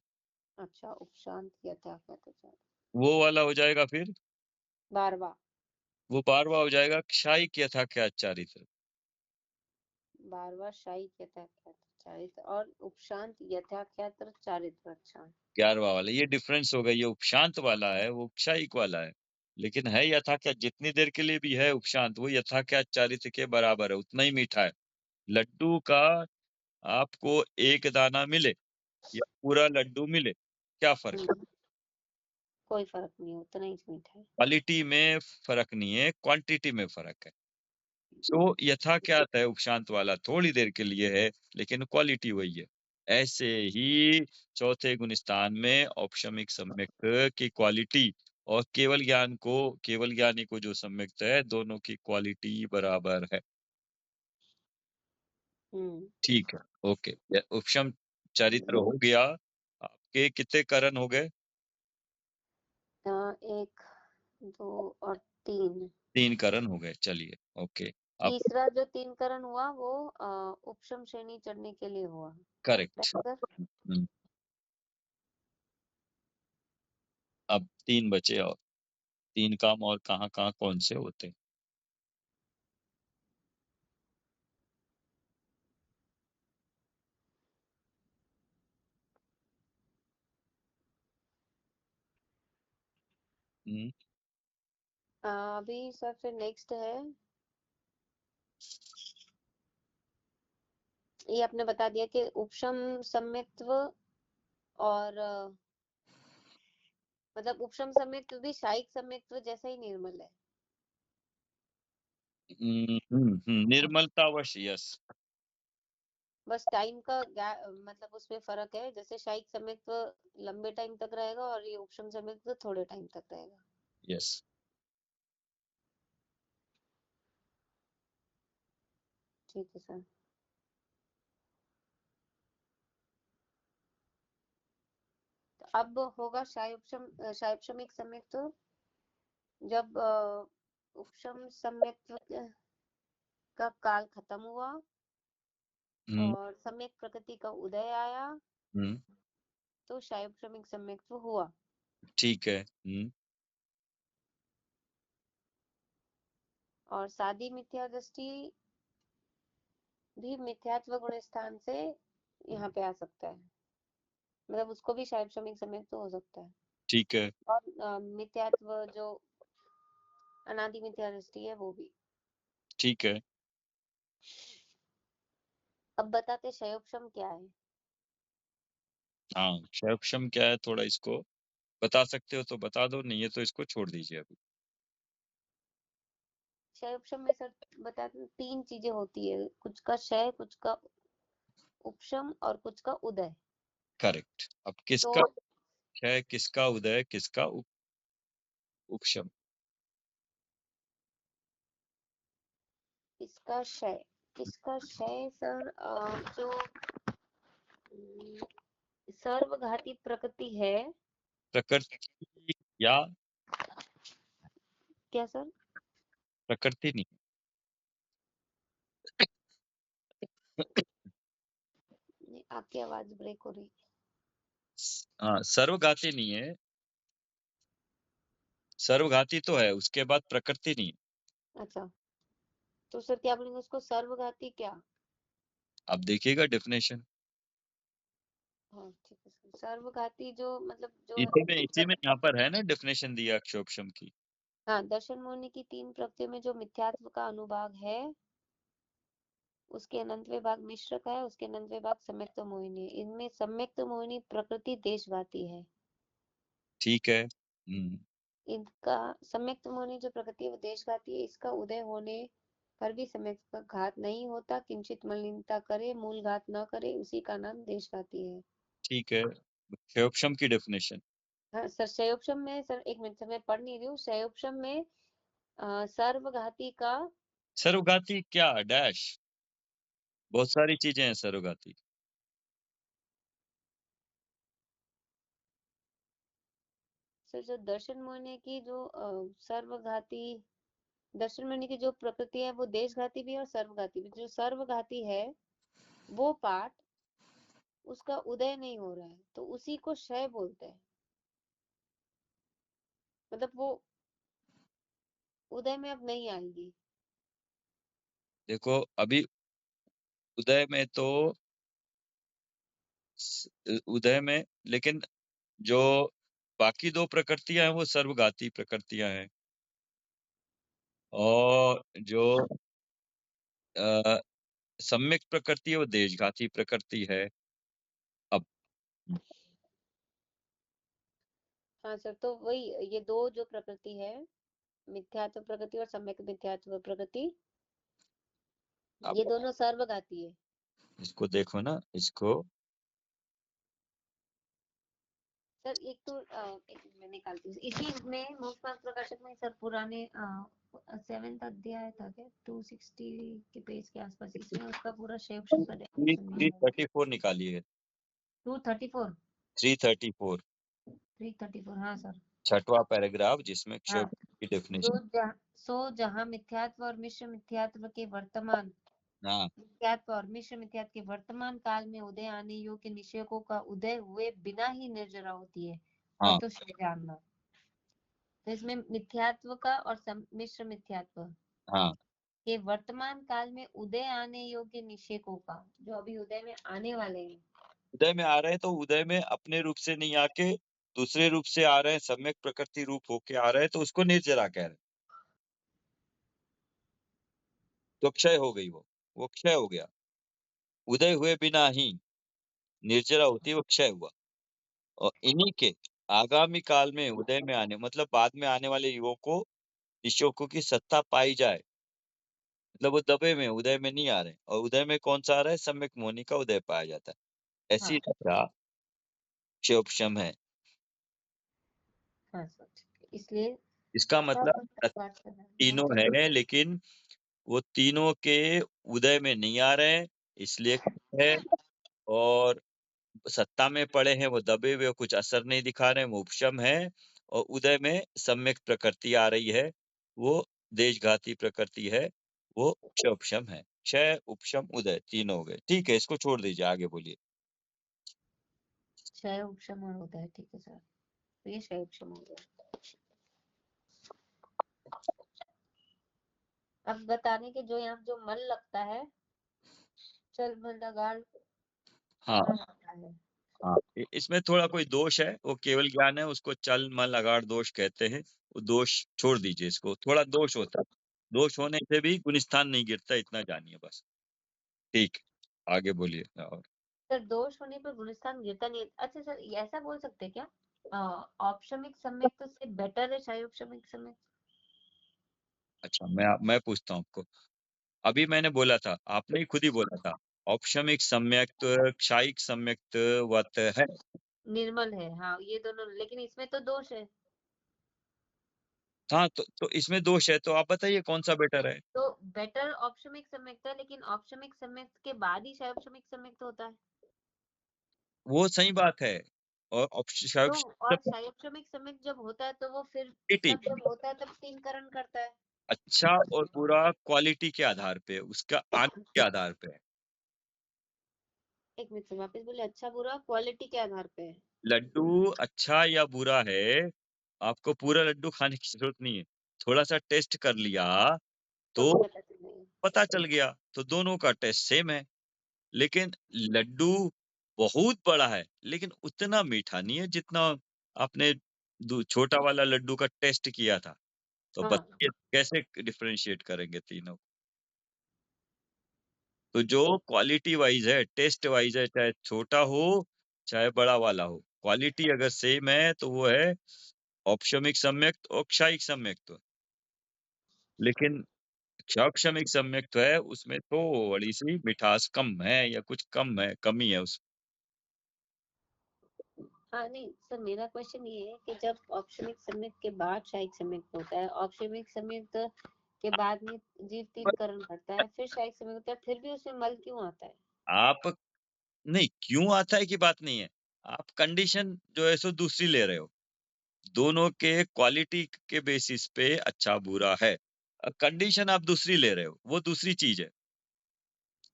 अच्छा उपशांत यथा क्या तो चारित्र। वो वाला हो जाएगा। फिर 12वां वो 12वां हो जाएगा क्षायिक यथा क्या चारित्र। 12वां शायिक यथा क्या तो चारित्र और उपशांत यथा क्या तो चारित्र। अच्छा। 11वां वाला, ये डिफरेंस होगा। ये उपशांत वाला है, वो क्षायिक वाला है। लेकिन है यथा क्या, जितनी देर के लिए भी है उपशांत, वो यथा क्या चारित्र के बराबर है, उतना ही मीठा है। लड्डू का आपको एक दाना मिले या पूरा लड्डू मिले, क्या फर्क है? हम्म, कोई फर्क नहीं, उतना ही मीठा है। क्वालिटी में फर्क नहीं है, क्वांटिटी में फर्क है। तो यथा क्या आता है उपशांत वाला, थोड़ी देर के लिए है, लेकिन क्वालिटी वही है। ऐसे ही चौथे गुणस्थान में औपशमिक सम्यक की क्वालिटी और केवल ज्ञानी को जो सम्यक्त है, दोनों की क्वालिटी बराबर है। हम्म। ठीक है, ओके। उपशम चरित्र हो गया। आपके कितने करण हो गए? 1 2 और 3। 3 करण हो गए, चलिए ओके। अब तीसरा जो 3 करण हुआ वो उपशम श्रेणी चढ़ने के लिए हुआ। करेक्ट। Right sir. अब 3 बचे और 3 काम और कहाँ-कहाँ कौन से होते हैं? हुँ, अभी सबसे नेक्स्ट है, ये आपने बता दिया कि उपशम सम्यक्त्व और मतलब उपशम सम्यक्त्व भी शायिक सम्यक्त्व जैसा ही निर्मल है। निर्मलतावश यस। बस टाइम का मतलब उसमें फर्क है, जैसे शायिक सम्यक्त्व लंबे टाइम तक रहेगा और ये उपशम सम्यक्त्व थोड़े टाइम तक रहेगा। यस। ठीक है सर। तो अब होगा शायोपशमिक सम्यक्त्व जब उपशम सम्यक्त्व का काल खत्म हुआ हुँ, और सम्यक प्रकृति का उदय आया हुँ, तो शायोपशमिक सम्यक्त्व हुआ। ठीक है। हुँ, और सादी मिथ्या दृष्टि भी मिथ्यात्व गुण स्थान से यहाँ पे आ सकता है, मतलब उसको भी शायोपशमिक सम्यक्त्व हो सकता है। ठीक है, और मिथ्यात्व जो अनादि मिथ्या दृष्टि है वो भी। ठीक है। अब बताते क्षयोपशम क्या है। हाँ, क्षयक्षम क्या है, थोड़ा इसको बता सकते हो तो बता दो, नहीं है तो इसको छोड़ दीजिए अभी। क्षय में सर बताते हैं, 3 चीजें होती है, कुछ का क्षय, कुछ का उपशम और कुछ का उदय। करेक्ट। अब तो किसका क्षय, किसका उदय, किसका उपशम? किसका क्षय सर, जो सर्वघाती प्रकृति है। प्रकृति या क्या सर? प्रकृति नहीं। नहीं, आपकी आवाज ब्रेक हो रही हाँ, सर्वघाती नहीं है। सर्वघाती तो है, उसके बाद प्रकृति नहीं है। है। अच्छा, तो सर क्या बोलेंगे उसको, सर्वघाती क्या? आप देखिएगा डेफिनेशन। हाँ ठीक है सर, सर्वघाती जो मतलब जो इसी में यहाँ पर है ना डेफिनेशन दिया अक्षोपशम की। हाँ, दर्शन मुनि की 3 प्रकृतियों में जो मिथ्यात्व का अनुभाग है, उसके अनंतवे भाग मिश्र का है, उसके अनंतवे भाग सम्यक्त मोहिनी है। इनमें सम्यक्त मोहिनी प्रकृति देशघाती है। ठीक है। इनका सम्यक्त मोहिनी जो प्रकृति है वो देशघाती है। इसका उदय होने पर भी सम्यक्त का घात नहीं होता, किंचित मलिनता करे मूल घात न करे, उसी का नाम देशघाती है। ठीक है, क्षयोपशम की डेफिनेशन। हाँ सर, संयोपशम में सर एक मिनट, मैं पढ़ नहीं रही हूँ। संयोपशम में सर्वघाती का, सर्वघाती क्या डैश, बहुत सारी चीजें हैं सर्वघाती। सर जो दर्शन मुनि की जो सर्वघाती, दर्शन मुनि की जो प्रकृति है वो देशघाती भी है और सर्वघाती भी। जो सर्वघाती है वो पाठ, उसका उदय नहीं हो रहा है तो उसी को क्षय बोलते हैं। मतलब वो उदय में अब नहीं आएगी। देखो अभी उदय में तो उदय में, लेकिन जो बाकी दो प्रकृतियां हैं वो सर्वघाती प्रकृतियां हैं, और जो अ, सम्यक प्रकृति है वो देशघाती प्रकृति है। अब हाँ सर, तो वही ये दो जो प्रकृति है, मिथ्यात्व प्रकृति और सम्यक मिथ्यात्व प्रकृति, ये आप दोनों सर्वघाती है। इसको देखो ना, इसको। सर एक तो एक मिनट मैं निकालती हूँ इसी में, मोक्षपाद प्रकाशक में सर पुराने 7th अध्याय था क्या, 260 के पेज के आसपास, इसमें उसका पूरा शेप का थ्री डेफिनेशन थ्री दिया है। थर्टी फोर निकालिए। 234, 334, 334, हाँ सर। छठवां पैराग्राफ जिसमें हाँ, क्षय की जो डेफिनेशन। जहाँ मिथ्यात्व और मिश्र मिथ्यात्व के वर्तमान, हाँ मिथ्यात्व और मिश्र मिथ्यात्व के वर्तमान काल में उदय आने योग्य निश्चयों का उदय हुए बिना ही निर्जरा होती है, और हाँ तो श्रेय जानना। तो इसमें मिथ्यात्व का और मिश्र मिथ्यात्व हाँ। के वर्तमान काल में उदय आने योग्य निषेकों का, जो अभी उदय में आने वाले हैं। उदय में आ रहे हैं तो उदय में अपने रूप से नहीं आके दूसरे रूप से आ रहे हैं, सम्यक प्रकृति रूप होके आ रहे हैं, तो उसको निर्जरा कह रहे हैं। तो क्षय हो गई, वो क्षय हो गया। उदय हुए बिना ही निर्जरा होती है, वो क्षय हुआ। और इन्हीं के आगामी काल में उदय में आने, मतलब बाद में आने वाले युगों को निश्चयों की सत्ता पाई जाए, मतलब वो दबे में उदय में नहीं आ रहे, और उदय में कौन सा आ रहा है, सम्यक मोहिनी का उदय पाया जाता है। ऐसी हाँ दशा क्षयोपशम है। हाँ सर, ठीक है। इसलिए इसका सब मतलब पाठ करना है। तीनों है, लेकिन वो तीनों के उदय में नहीं आ रहे हैं, इसलिए है। और सत्ता में पड़े हैं, वो दबे हुए, कुछ असर नहीं दिखा रहे हैं, वो उपशम है। और उदय में सम्यक प्रकृति आ रही है, वो देशघाती प्रकृति है, वो क्षयोपशम है। क्षय, उपशम, उदय तीनों हो गए। ठीक है, इसको छोड़ दीजिए, आगे बोलिए। क्षय उपशम होता है, ठीक है सर। तो ये क्षय उपशम हो गया। अब बताने के जो यहाँ जो मन लगता है, चल मन लगाड़ हाँ कहाँ लगता है? हाँ, इसमें थोड़ा कोई दोष है, वो केवल ज्ञान है, उसको चल मल अगाड़ दोष कहते हैं। वो दोष छोड़ दीजिए, इसको थोड़ा दोष होता है। दोष होने से भी गुणस्थान नहीं गिरता, इतना जानिए बस। ठीक, आगे बोलिए। और सर दोष होने पर गुणस्थान गिरता नहीं है। अच्छा सर, ये ऐसा बोल सकते हैं क्या, औपशमिक सम्यक से बेटर है क्षयोपशमिक सम्यक? अच्छा, मैं पूछता हूँ आपको। अभी मैंने बोला था, आपने ही खुद ही बोला था, औपशमिक सम्यक्त, क्षायिक सम्यक्तवत है। निर्मल है, हाँ ये दोनों, लेकिन इसमें तो दोष है। हाँ, तो इसमें दोष है, तो आप बताइए कौन-सा बेटर है? तो बेटर औपशमिक सम्यक्त है, लेकिन औपशमिक सम्यक्त के बाद ही शायौपशमिक सम्यक्त होता है। वो सही बात है। और तो और शायौपशमिक सम्यक्त जब होता है तो वो फिर क्वालिटी, तब जब होता है तब तीन करण करता है। अच्छा और बुरा क्वालिटी के आधार पे, उसका आनंद के आधार पे है। एक मिनट से वापस बोले, अच्छा बुरा क्वालिटी के आधार पे है। लड्डू अच्छा या बुरा है, आपको पूरा लड्डू खाने की ज़रूरत नहीं है। थोड़ा-सा टेस्ट कर लिया, तो तो भी पता चल जाएगा। पता चल गया, तो दोनों का टेस्ट सेम है। लेकिन लड्डू बहुत बड़ा है, लेकिन उतना मीठा नहीं है जितना आपने छोटा वाला लड्डू का टेस्ट किया था। तो हाँ बताइए कैसे डिफरेंशिएट करेंगे तीनों? तो जो क्वालिटी वाइज़ है, टेस्ट वाइज़ है, चाहे छोटा हो, चाहे बड़ा वाला हो, क्वालिटी अगर सेम है तो वो है औपशमिक सम्यक्त और क्षायिक सम्यक्त। लेकिन क्षाक्षमिक सम्यक्त है, उसमें थोड़ी-सी मिठास कम है या कुछ कम है, कमी है उसमें। हाँ, नहीं सर, मेरा क्वेश्चन ये है कि जब औपशमिक सम्यक्त के बाद शायिक सम्यक्त होता है, औपशमिक सम्यक्त के बाद में जीव तीन करण करता है, फिर शायिक सम्यक्त होता है, फिर भी उसमें मल क्यों आता है? आप नहीं, क्यों आता है की बात नहीं है। आप कंडीशन जो है सो दूसरी ले रहे हो। दोनों के क्वालिटी के बेसिस पे अच्छा-बुरा है। कंडीशन आप दूसरी ले रहे हो, वो दूसरी चीज़ है।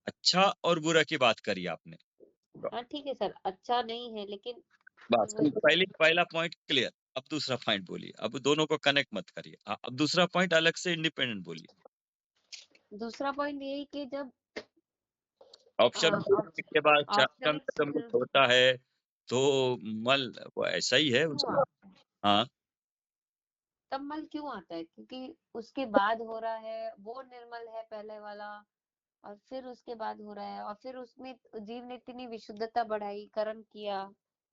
अच्छा और बुरा की बात करी आपने। तो हाँ ठीक है सर, अच्छा नहीं है लेकिन बस वो पहला पॉइंट क्लियर। अब दूसरा पॉइंट बोलिए। अब दोनों को कनेक्ट मत करिए। अब दूसरा पॉइंट अलग से इंडिपेंडेंट बोलिए। दूसरा पॉइंट ये है कि जब ऑप्शन के बाद औपशमिक चार होता है, तो मल वो ऐसा ही है क्यों उसका। आता है, हाँ, तब मल क्यों आता है? क्योंकि उसके बाद हो रहा है, वो निर्मल है पहले वाला, और फिर उसके बाद हो रहा है, और फिर उसमें जीव ने इतनी विशुद्धता बढ़ाई, करण किया,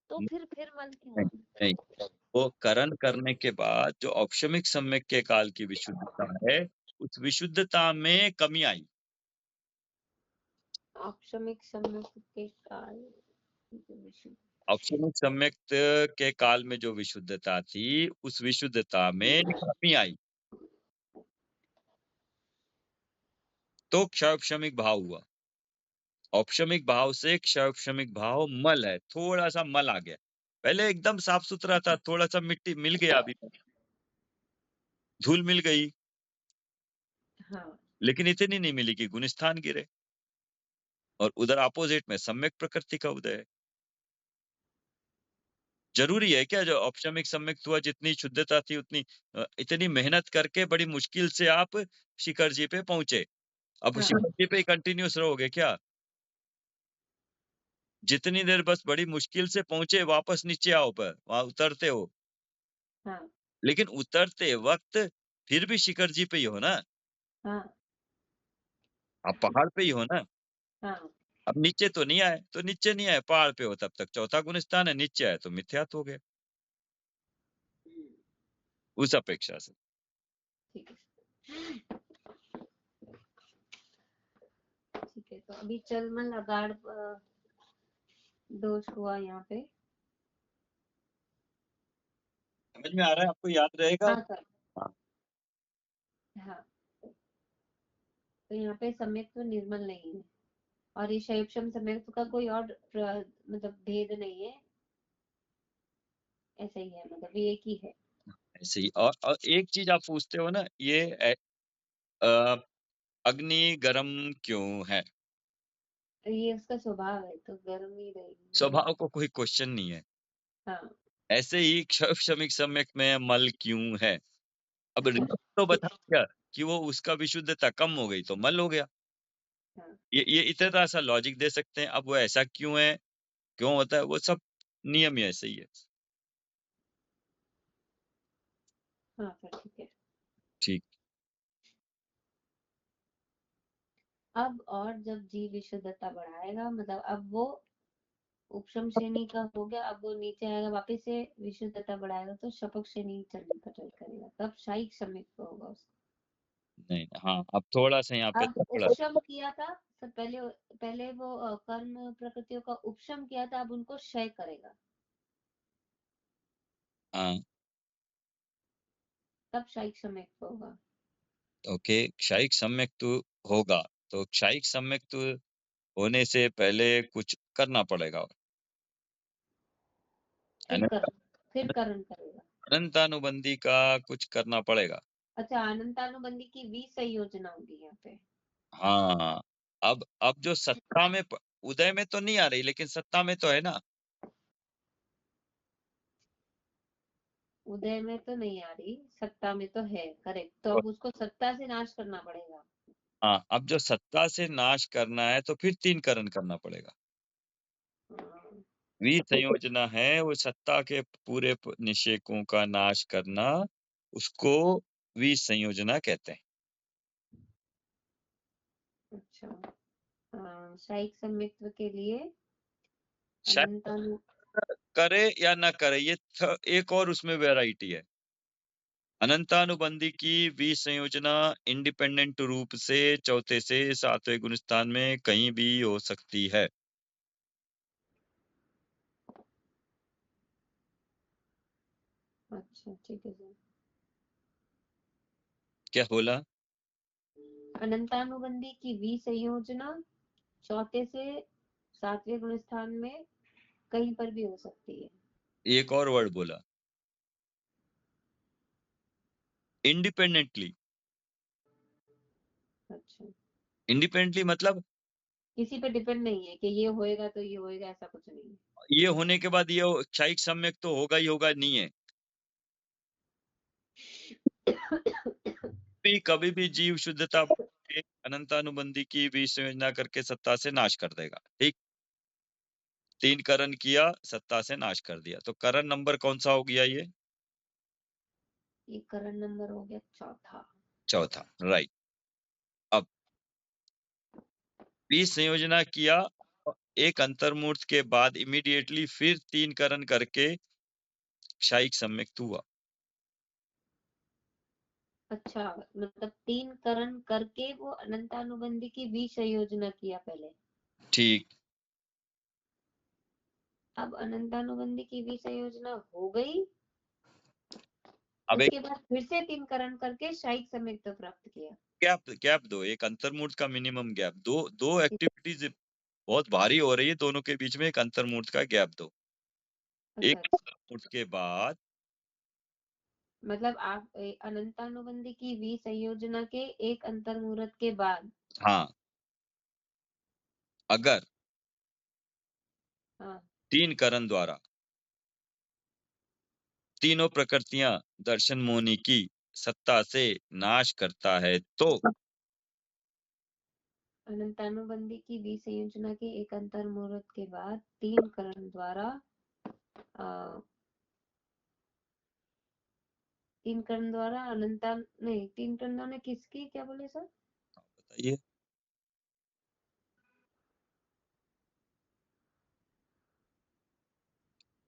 तो फिर मल क्यों नहीं, आता है? नहीं। वो करण करने के बाद जो औपशमिक सम्यक के काल की विशुद्धता है, उस विशुद्धता में कमी आई। औपशमिक सम्यक्त के काल की विशुद्ध, औपशमिक सम्यक के काल में जो विशुद्धता थी, उस विशुद्धता में कमी आई, तो क्षौपशमिक भाव हुआ। औपशमिक भाव से क्षौपशमिक भाव मल है, थोड़ा-सा मल आ गया। पहले एकदम साफ-सुथरा था, थोड़ा-सा मिट्टी मिल गया अभी, धूल मिल गई, हाँ लेकिन इतनी नहीं मिली कि गुणस्थान गिरे। और उधर अपोजिट में सम्यक प्रकृति का उदय है। ज़रूरी है क्या जो औपशमिक सम्यक हुआ जितनी शुद्धता थी उतनी इतनी मेहनत करके बड़ी मुश्किल से आप शिखर जी पे पहुँचे। अब हाँ शिखर जी पे ही कंटिन्यूअस रहोगे क्या? जितनी देर बस बड़ी मुश्किल से पहुँचे वापस नीचे आओ पर वहाँ उतरते हो। हाँ लेकिन उतरते वक़्त फिर भी शिखर जी पे ही हो ना, हाँ आप पहाड़ पे ही हो ना। हाँ। अब नीचे तो नहीं आए, तो नीचे नहीं आए पहाड़ पे हो तब तक चौथा गुण स्थान है, नीचे आए तो मिथ्यात्व हो गया, हम्म, उस अपेक्षा से। ठीक है, ठीक है। तो अभी चलमल अगाड़ दोष हुआ यहाँ पे। समझ में आ रहा है आपको याद रहेगा? हाँ सर। हाँ, हाँ, तो यहाँ पे सम्यक्त्व निर्मल नहीं है, और ये शैवक्षम सम्यक्त्व का कोई और मतलब भेद नहीं है, ऐसा ही है, मतलब ये एक ही है। ऐसे ही और एक चीज़ आप पूछते हो ना ये अ, अग्नि गरम क्यों है? ये उसका स्वभाव है, तो गर्म ही रहेगी। स्वभाव को कोई क्वेश्चन नहीं है। हाँ ऐसे ही क्षमिक सम्यक में मल क्यों है? अब रीज़न तो बता दिया कि वो उसका विशुद्धता कम हो गई तो मल हो गया। हाँ ये इतना सा लॉजिक दे सकते हैं। अब वो ऐसा क्यों है, क्यों होता है, वो सब नियम ही ऐसे ही है। हाँ सर, ठीक है। ठीक। अब और जब जीव विशुद्धता बढ़ाएगा, मतलब अब वो उपशम श्रेणी का हो गया, अब वो नीचे आएगा, वापस से विशुद्धता बढ़ाएगा तो शपक श्रेणी चल करेगा, तब शाही सम्यक होगा उसका। नहीं, हाँ, अब थोड़ा-सा यहाँ पे अब थोड़ा उपशम किया था, सब पहले पहले वो कर्म प्रकृतियों का उपशम किया था, अब उनको क्षय करेगा, हाँ, तब क्षयिक समय होगा। ओके, क्षयिक सम्यक तो होगा, तो क्षयिक सम्यक तो होने से पहले कुछ करना पड़ेगा, है फिर ना? कर्म, फिर कर्म करेगा। अनंतानुबंधी का कुछ करना पड़ेगा। अच्छा, अनंतानुबंधी की विसंयोजना होगी यहाँ पे। हाँ, अब जो सत्ता में उदय में तो नहीं आ रही, लेकिन सत्ता में तो है ना? उदय में तो नहीं आ रही, सत्ता में तो है, करेक्ट। तो तो अब उसको सत्ता से नाश करना पड़ेगा। हाँ, अब जो सत्ता से नाश करना है, तो फिर 3 करण करना पड़ेगा। हाँ, विसंयोजना है, वो सत्ता के पूरे निषेकों का नाश करना, उसको विसंयोजना कहते हैं। अच्छा। शायिक संमित्व के लिए शायद अनंतानु करे या ना करे, ये एक और उसमें वैरायटी है। अनंतानुबंधी की विसंयोजना इंडिपेंडेंट रूप से चौथे से सातवें गुण स्थान में कहीं भी हो सकती है। अच्छा, ठीक है सर। क्या बोला? अनंतानुबंधी की विसंयोजना चौथे से सातवें गुण स्थान में कहीं पर भी हो सकती है। एक और वर्ड बोला, इंडिपेंडेंटली। अच्छा, इंडिपेंडेंटली मतलब किसी पे डिपेंड नहीं है कि ये होएगा तो ये होएगा, ऐसा कुछ नहीं ये होने के बाद ये क्षयिक सम्यक तो होगा ही होगा, नहीं है। है। कभी भी जीव शुद्धता के अनंतानुबंधी की विसंयोजना करके सत्ता से नाश कर देगा। ठीक, 3 करण किया, सत्ता से नाश कर दिया। तो करण नंबर कौन सा हो गया ये? ये करण नंबर हो गया चौथा। चौथा, राइट। अब विसंयोजना किया, एक अंतर्मूर्त के बाद इमीडिएटली फिर 3 करण करके क्षयिक सम्यक्त हुआ। अच्छा, मतलब तीन करण करके वो अनंतानुबंधी की विसंयोजना किया पहले। ठीक, अब अनंतानुबंधी की विसंयोजना हो गई, अब एक उसके बाद फिर से तीन करण करके शायिक संयुक्त प्राप्त किया। गैप गैप दो, एक अंतर्मूर्त का मिनिमम गैप दो। दो एक्टिविटीज बहुत भारी हो रही है, दोनों के बीच में एक अंतर्मूर्त का गैप दो। अच्छा एक अच्छा, अंतर्मूर्त के बाद मतलब आप अनंतानुबंधी की विसंयोजना के एक अंतर्मुहूर्त के बाद। हाँ, अगर हाँ, 3 करण द्वारा तीनों प्रकृतियां दर्शन मोनि की सत्ता से नाश करता है, तो अनंतानुबंधी की विसंयोजना के एक अंतर्मुहूर्त के बाद तीन करण द्वारा अ, तीन कर्ण द्वारा अनंता नहीं, तीन कर्णों ने किसकी क्या बोले सर? बताइए।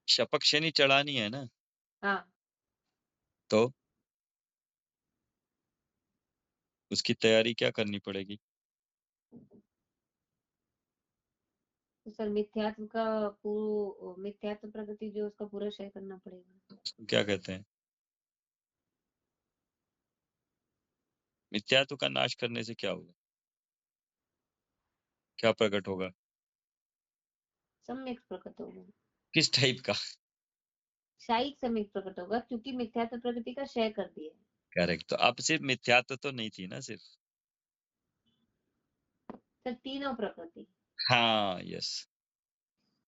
शपथ शनि चढ़ानी है ना, हाँ, तो उसकी तैयारी क्या करनी पड़ेगी? तो सर मिथ्यात्व प्रगति जो उसका पूरा क्षय करना पड़ेगा। उसको क्या कहते हैं? मिथ्यात्व का नाश करने से क्या होगा? क्या प्रकट होगा? सम्यक प्रकट होगा, किस टाइप का? शायिक सम्यक प्रकट होगा, क्योंकि मिथ्यात्व प्रगति का क्षय कर दिया है। करेक्ट, तो अब सिर्फ मिथ्यात्व तो नहीं थी ना सिर्फ। सर तीनों प्रकृति हाँ, यस।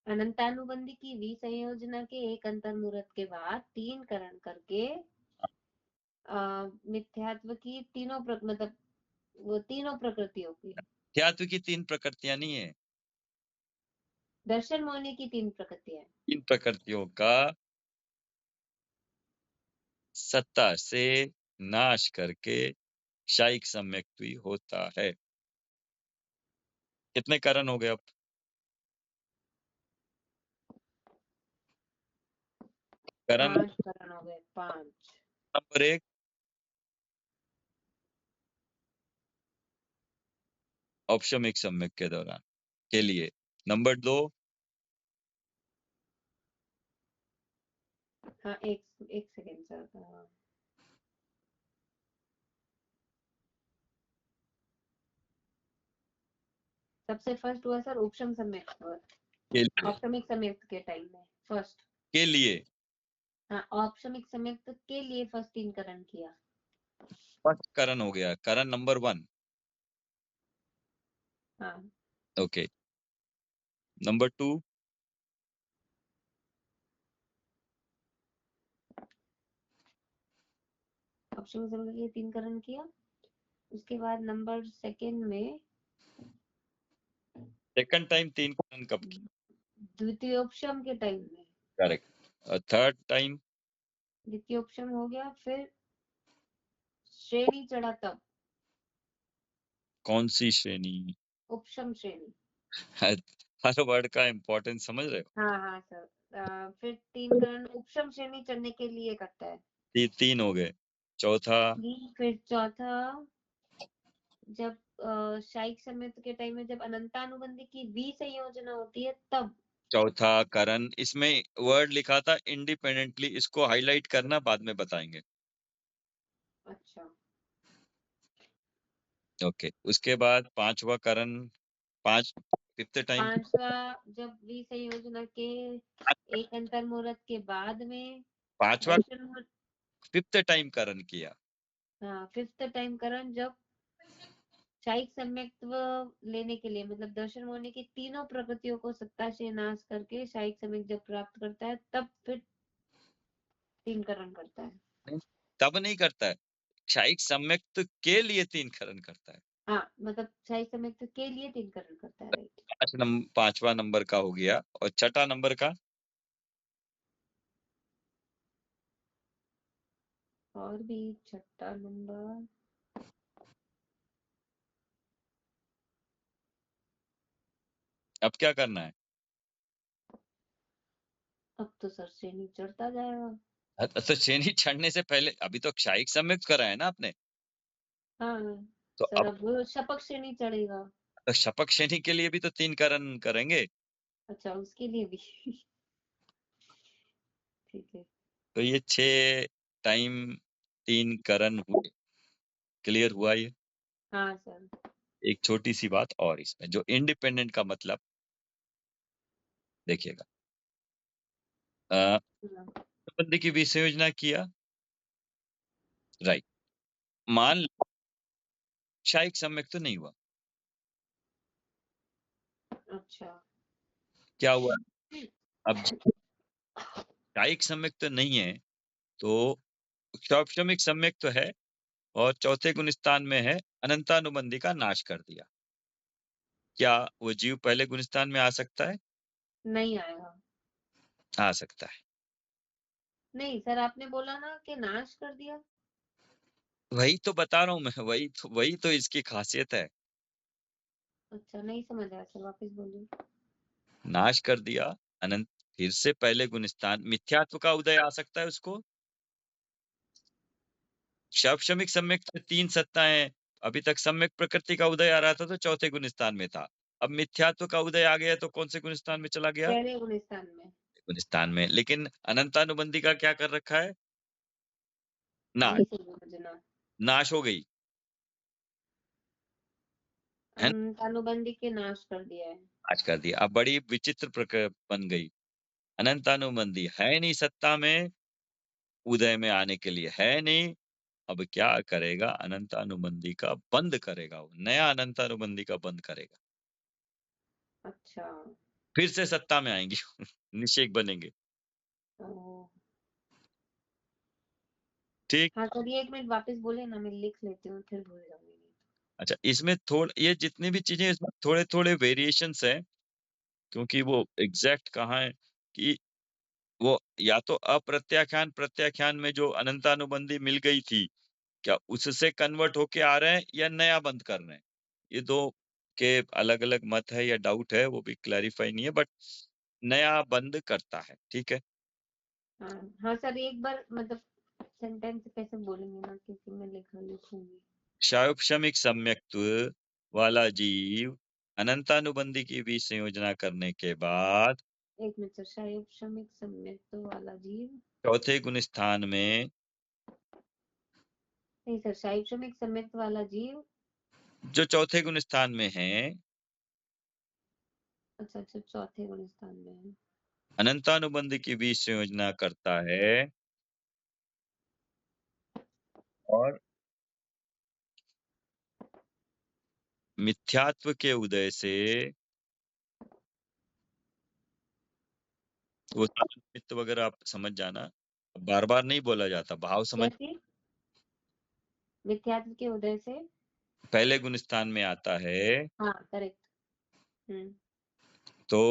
अनंतानुबंधी की विसंयोजना के एक अंतर्मुहूर्त के बाद तीन करण करके मिथ्यात्व की मतलब वो तीनों प्रकृतियों की, मिथ्यात्व की 3 प्रकृतियां नहीं है, दर्शन मोहनी की तीन प्रकृतियां। 3 प्रकृतियों का सत्ता से नाश करके क्षयिक सम्यक्त होता है। कितने करण हो गए अब? करण पांच करण हो गए, पांच। नंबर 1, औपशमिक सम्यक के दौरान के लिए। नंबर 2 हाँ, एक एक सेकेंड सर। सबसे फर्स्ट हुआ सर उपशम सम्यक्त के लिए औपशमिक सम्यक्त के टाइम में फर्स्ट। के लिए हाँ, औपशमिक सम्यक्त के लिए फर्स्ट तीन करण किया। फर्स्ट करण हो गया, करण नंबर 1। हाँ, ओके। नंबर 2 औपशमिक सम्यक्त के लिए तीन करण किया। उसके बाद नंबर सेकेंड में सेकंड टाइम 3 करण कब किया? द्वितीयोपशम के टाइम में। करेक्ट। और थर्ड टाइम द्वितीयोपशम हो गया, फिर श्रेणी चढ़ा तब कौन सी श्रेणी? उपशम श्रेणी। हर वर्ड का इम्पोर्टेंस समझ रहे हो? हाँ हाँ सर। फिर तीन करण उपशम श्रेणी चढ़ने के लिए करता है। 3 हो गए। चौथा फिर चौथा जब शायिक सम्यक्त के टाइम में जब अनंतानुबंधी की विसंयोजना होती है तब। चौथा करण, इसमें वर्ड लिखा था इंडिपेंडेंटली, इसको हाईलाइट करना, बाद में बताएंगे। अच्छा। ओके। उसके बाद पांचवा करण, 5 फिफ्थ टाइम। पांचवा जब विसंयोजना के एक अंतर मुहूर्त के बाद में पांचवा दर्शन मुहूर्त। फिफ्थ टाइम करण किया। हाँ, फिफ्थ टाइम करण जब शायिक सम्यक्त्व लेने के लिए, मतलब दर्शन होने की तीनों प्रकृतियों को सत्ता से नाश करके शायिक सम्यक जब प्राप्त करता है तब फिर तीन करण करता है। नहीं, तब नहीं करता है, क्षायिक सम्यक्त के लिए 3 करण करता है। हाँ, मतलब शायिक सम्यक्त्व के लिए तीन करण करता है, राइट। पांचवा नंबर का हो गया, और छठा नंबर का और भी छठा नंबर अब क्या करना है? अब तो सर श्रेणी चढ़ता जाएगा। तो श्रेणी चढ़ने से पहले अभी तो क्षायिक सम्यक्त करा है ना आपने, हाँ तो सर, अब अब शपक श्रेणी चढ़ेगा। तो शपक श्रेणी के लिए भी तो 3 करण करेंगे। अच्छा, उसके लिए भी ठीक है। तो ये 6 टाइम 3 करण हुए। क्लियर हुआ ये? हाँ सर। एक छोटी सी बात और, इसमें जो इंडिपेंडेंट का मतलब देखिएगा। हाँ, बंदे की विषय योजना किया, राइट। मान लो क्षायिक सम्यक्त तो नहीं हुआ, अच्छा। क्या हुआ? अब क्षायिक सम्यक्त तो नहीं है, तो क्षौपशमिक सम्यक्त तो है, और चौथे गुण स्थान में है, अनंतानुबंधी का नाश कर दिया। क्या वो जीव पहले गुण स्थान में आ सकता है? नहीं आएगा। आ सकता है। नहीं सर, आपने बोला ना कि नाश कर दिया। वही तो बता रहा हूं मैं, वही तो इसकी खासियत है। अच्छा, नहीं समझ आया सर, वापस बोलिए। नाश कर दिया, अनंत, फिर से पहले गुण स्थान, मिथ्यात्व का उदय आ सकता है उसको। शैक्षणिक सम्यक में 3 सत्ताएं, अभी तक सम्यक प्रकृति का उदय आ रहा था तो चौथे गुण स्थान में था। अब मिथ्यात्व का उदय आ गया तो कौन से गुण स्थान में चला गया? पहले गुण स्थान में। गुण स्थान में। लेकिन अनंतानुबंधी का क्या कर रखा है? नाश। विसंयोजना। नाश हो गई है ना? अनुबंधी के नाश कर दिया है। नाश कर दिया। अब बड़ी विचित्र बन गई। अनंतानुबंधी है नहीं सत्ता में, उदय में आने के लिए है नहीं। अब क्या करेगा? अनंतानुबंधी का बंद करेगा, वो नया अनंतानुबंधी का बंद करेगा, अच्छा। फिर से सत्ता में आएंगी निषेक बनेंगे। ओ, ठीक। हाँ सर, ये एक मिनट वापस बोले ना, मैं लिख लेती हूँ, फिर भूल जाऊंगी नहीं अच्छा, इसमें थोड़ ये जितनी भी चीजें, इसमें थोड़े थोड़े वेरिएशंस हैं, क्योंकि वो एग्जैक्ट कहाँ है कि वो या तो अप्रत्याख्यान प्रत्याख्यान में जो अनंतानुबंधी मिल गई थी, क्या उससे कन्वर्ट होके आ रहे हैं या नया बंद कर रहे हैं? ये दो के अलग अलग मत है या डाउट है, वो भी क्लैरिफाई नहीं है, बट नया बंद करता है। ठीक है। है। हाँ हाँ सर, एक बार मतलब सेंटेंस कैसे बोलेंगे ना, क्योंकि मैं लिखूंगी। क्षायोपशमिक सम्यक्त्व वाला जीव अनंतानुबंधी की भी संयोजना करने के बाद एक मिनट सर, शायद श्रमिक सम्यक्त वाला जीव, चौथे गुण स्थान में नहीं सर, शायद श्रमिक सम्यक्त वाला जीव, जो चौथे गुण स्थान में है अच्छा अच्छा, चौथे गुण स्थान में है। अनंतानुबंध की भी संयोजना करता है और मिथ्यात्व के उदय से वो सारा निमित्त वगैरह आप समझ जाना, बार बार नहीं बोला जाता, भाव समझ। कैसी? मिथ्यात्व के उदय से, पहले गुण स्थान में आता है हाँ करेक्ट। हम्म। तो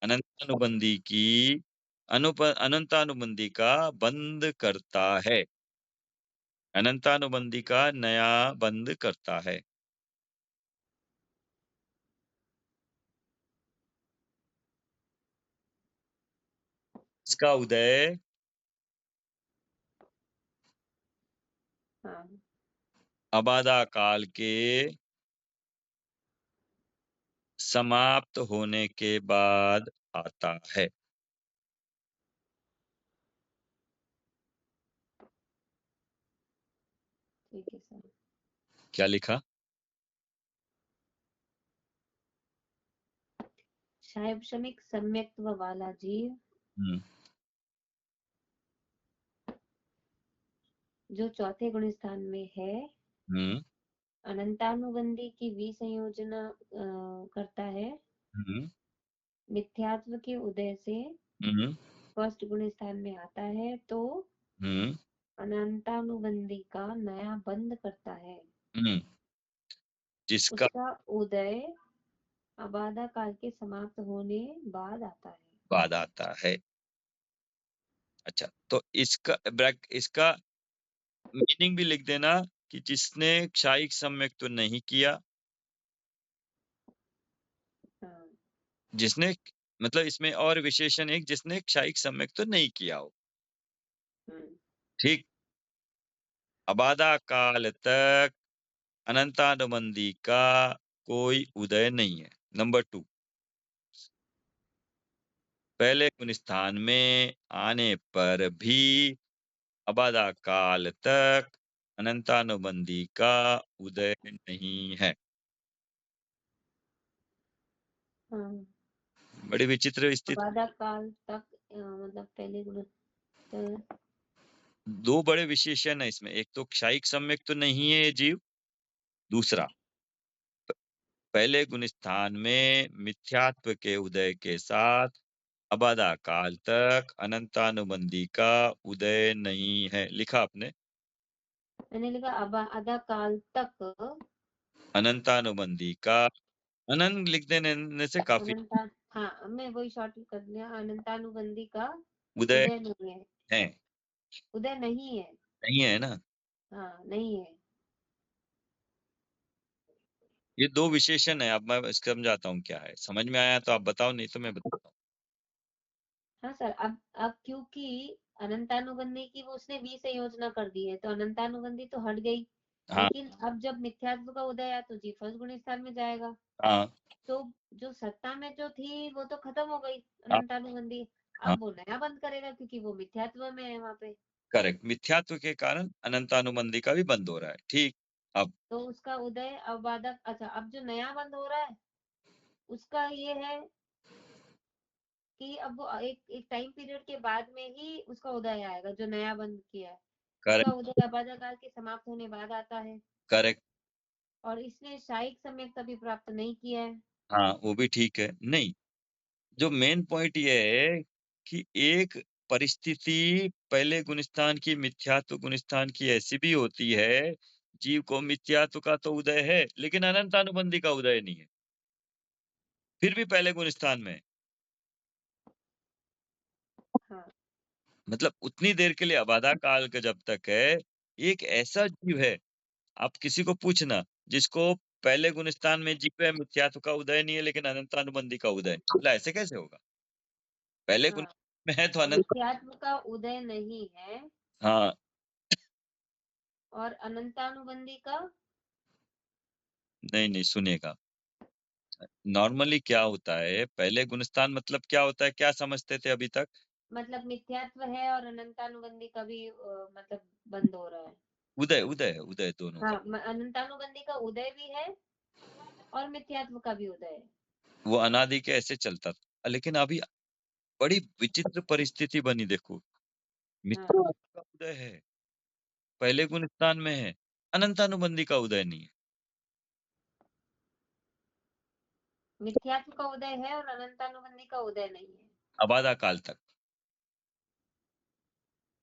अनंतानुबंधी की अनंतानुबंधी का बंद करता है, अनंतानुबंधी का नया बंद करता है। इसका उदय हाँ अबाधा काल के समाप्त होने के बाद आता है। ठीक है सर। क्या लिखा? शायद श्रमिक सम्यक्त्व वाला जीव हम्म जो चौथे गुण स्थान में है, हम्म अनंतानुबंधी की विसंयोजना करता है, हम्म मिथ्यात्व के उदय से हम्म फर्स्ट गुण स्थान में आता है, तो हम्म अनंतानुबंधी का नया बंद करता है। हम्म जिसका उसका उदय अबाधा काल के समाप्त होने बाद आता है। बाद आता है। अच्छा, तो इसका मीनिंग भी लिख देना कि जिसने क्षायिक सम्यक तो नहीं किया, हाँ। जिसने मतलब इसमें और विशेषण एक जिसने क्षायिक सम्यक तो नहीं किया हो। हम्म। ठीक, अबाधा काल तक अनंतानुबंधी का कोई उदय नहीं है। नंबर 2, पहले गुण स्थान में आने पर भी अबाधा काल तक अनंतानुबंधी का उदय नहीं है। हाँ, बड़ी विचित्र स्थिति। अबाधा काल तक मतलब पहले गुण, तो दो बड़े विशेषण है इसमें, एक तो क्षायिक सम्यक तो नहीं है ये जीव, दूसरा पहले गुण स्थान में मिथ्यात्व के उदय के साथ अबाधा काल तक अनंतानुबंधी का उदय नहीं है। लिखा आपने? मैंने लिखा अबाधा काल तक अनंतानुबंधी का अनंत लिख देने से काफी। अनंता, हाँ मैं वही शॉर्ट कर दिया, अनंतानुबंधी का उदय उदय नहीं है। है, उदय नहीं है। नहीं है ना? हाँ नहीं है। ये दो विशेषण है। अब मैं समझाता हूँ क्या है, समझ में आया तो आप बताओ, नहीं तो मैं बताता हूँ। हाँ सर, अब क्योंकि अनंतानुबंधी की वो उसने विसंयोजना कर दी है, तो अनंतानुबंधी तो हट गई। हाँ लेकिन अब जब मिथ्यात्व का उदय आया तो जी फर्स्ट गुण स्थान में जाएगा। हाँ तो जो सत्ता में जो थी वो तो खत्म हो गई हाँ अनंतानुबंधी। हाँ, अब वो नया बंद करेगा क्योंकि वो मिथ्यात्व में है वहां पे। करेक्ट, मिथ्यात्व के कारण अनंतानुबंधी का भी बंद हो रहा है। ठीक, अब तो उसका उदय अब बाधक, अच्छा अब जो नया बंद हो रहा है उसका ये है कि अब वो एक एक टाइम पीरियड के बाद में ही उसका उदय आएगा, जो नया बंद किया है उसका करेक्ट उदय अबाधा काल के समाप्त होने बाद आता है। करेक्ट, और इसने शायिक सम्यक कभी प्राप्त नहीं किया है। हाँ वो भी ठीक है। नहीं, जो मेन पॉइंट ये है कि एक परिस्थिति पहले गुणस्थान की मिथ्यात्व गुणस्थान की ऐसी भी होती है, जीव को मिथ्यात्व का तो उदय है लेकिन अनंतानुबंधी का उदय नहीं है, फिर भी पहले गुणस्थान में है। हाँ मतलब उतनी देर के लिए अबाधा काल का जब तक है, एक ऐसा जीव है, आप किसी को पूछना जिसको पहले गुणस्थान में जीव है, मिथ्यात्व का उदय नहीं है लेकिन अनंतानुबंधी का उदय नहीं। बोला ऐसे कैसे होगा? पहले गुण हाँ, में है तो अनंत। मिथ्यात्व का उदय नहीं है हाँ, और अनंतानुबंधी का नहीं, नहीं सुनेगा। नॉर्मली क्या होता है, पहले गुणस्थान मतलब क्या होता है, क्या समझते थे अभी तक? मतलब मिथ्यात्व है और अनंतानुबंधी का भी मतलब बंद हो रहा है। उदय उदय है, उदय दोनों हाँ, का। अनंतानुबंधी का उदय भी है और मिथ्यात्व का भी उदय है। वो अनादि के ऐसे चलता था। लेकिन अभी बड़ी विचित्र परिस्थिति बनी देखो, हाँ, मिथ्यात्व का उदय है, पहले गुणस्थान में है, अनंतानुबंधी का उदय नहीं है, मिथ्यात्व का उदय है और अनंतानुबंधी का उदय नहीं है। अबाधा काल तक।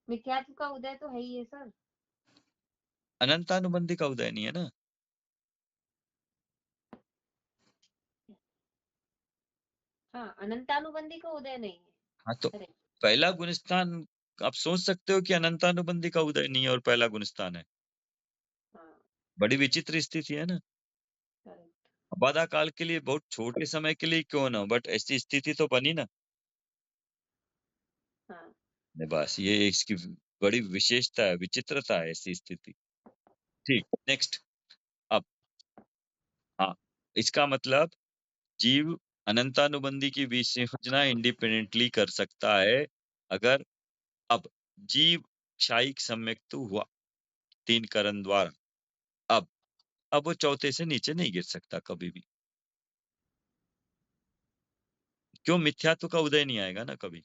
मिथ्यात्व का उदय तो है ही है सर। अनंतानुबंधी का उदय नहीं है ना। हाँ, अनंतानुबंधी का उदय नहीं है। हाँ, तो करेक्ट। पहला गुणस्थान आप सोच सकते हो कि अनंतानुबंधी का उदय नहीं है और पहला गुणस्थान है। हाँ, बड़ी विचित्र स्थिति है ना। करेक्ट। अबाधा काल के लिए बहुत छोटे समय के लिए क्यों ना हो, बट ऐसी स्थिति तो बनी ना। हाँ, बस ये इसकी बड़ी विशेषता है, विचित्रता है ऐसी स्थिति। ठीक, नेक्स्ट। अब हाँ, इसका मतलब जीव अनंतानुबंधी की विसंयोजना इंडिपेंडेंटली कर सकता है, अगर अब जीव क्षायिक सम्यक्त हुआ 3 करण द्वारा। अब अब वो चौथे से नीचे नहीं गिर सकता कभी भी। क्यों? मिथ्यात्व का उदय नहीं आएगा ना कभी।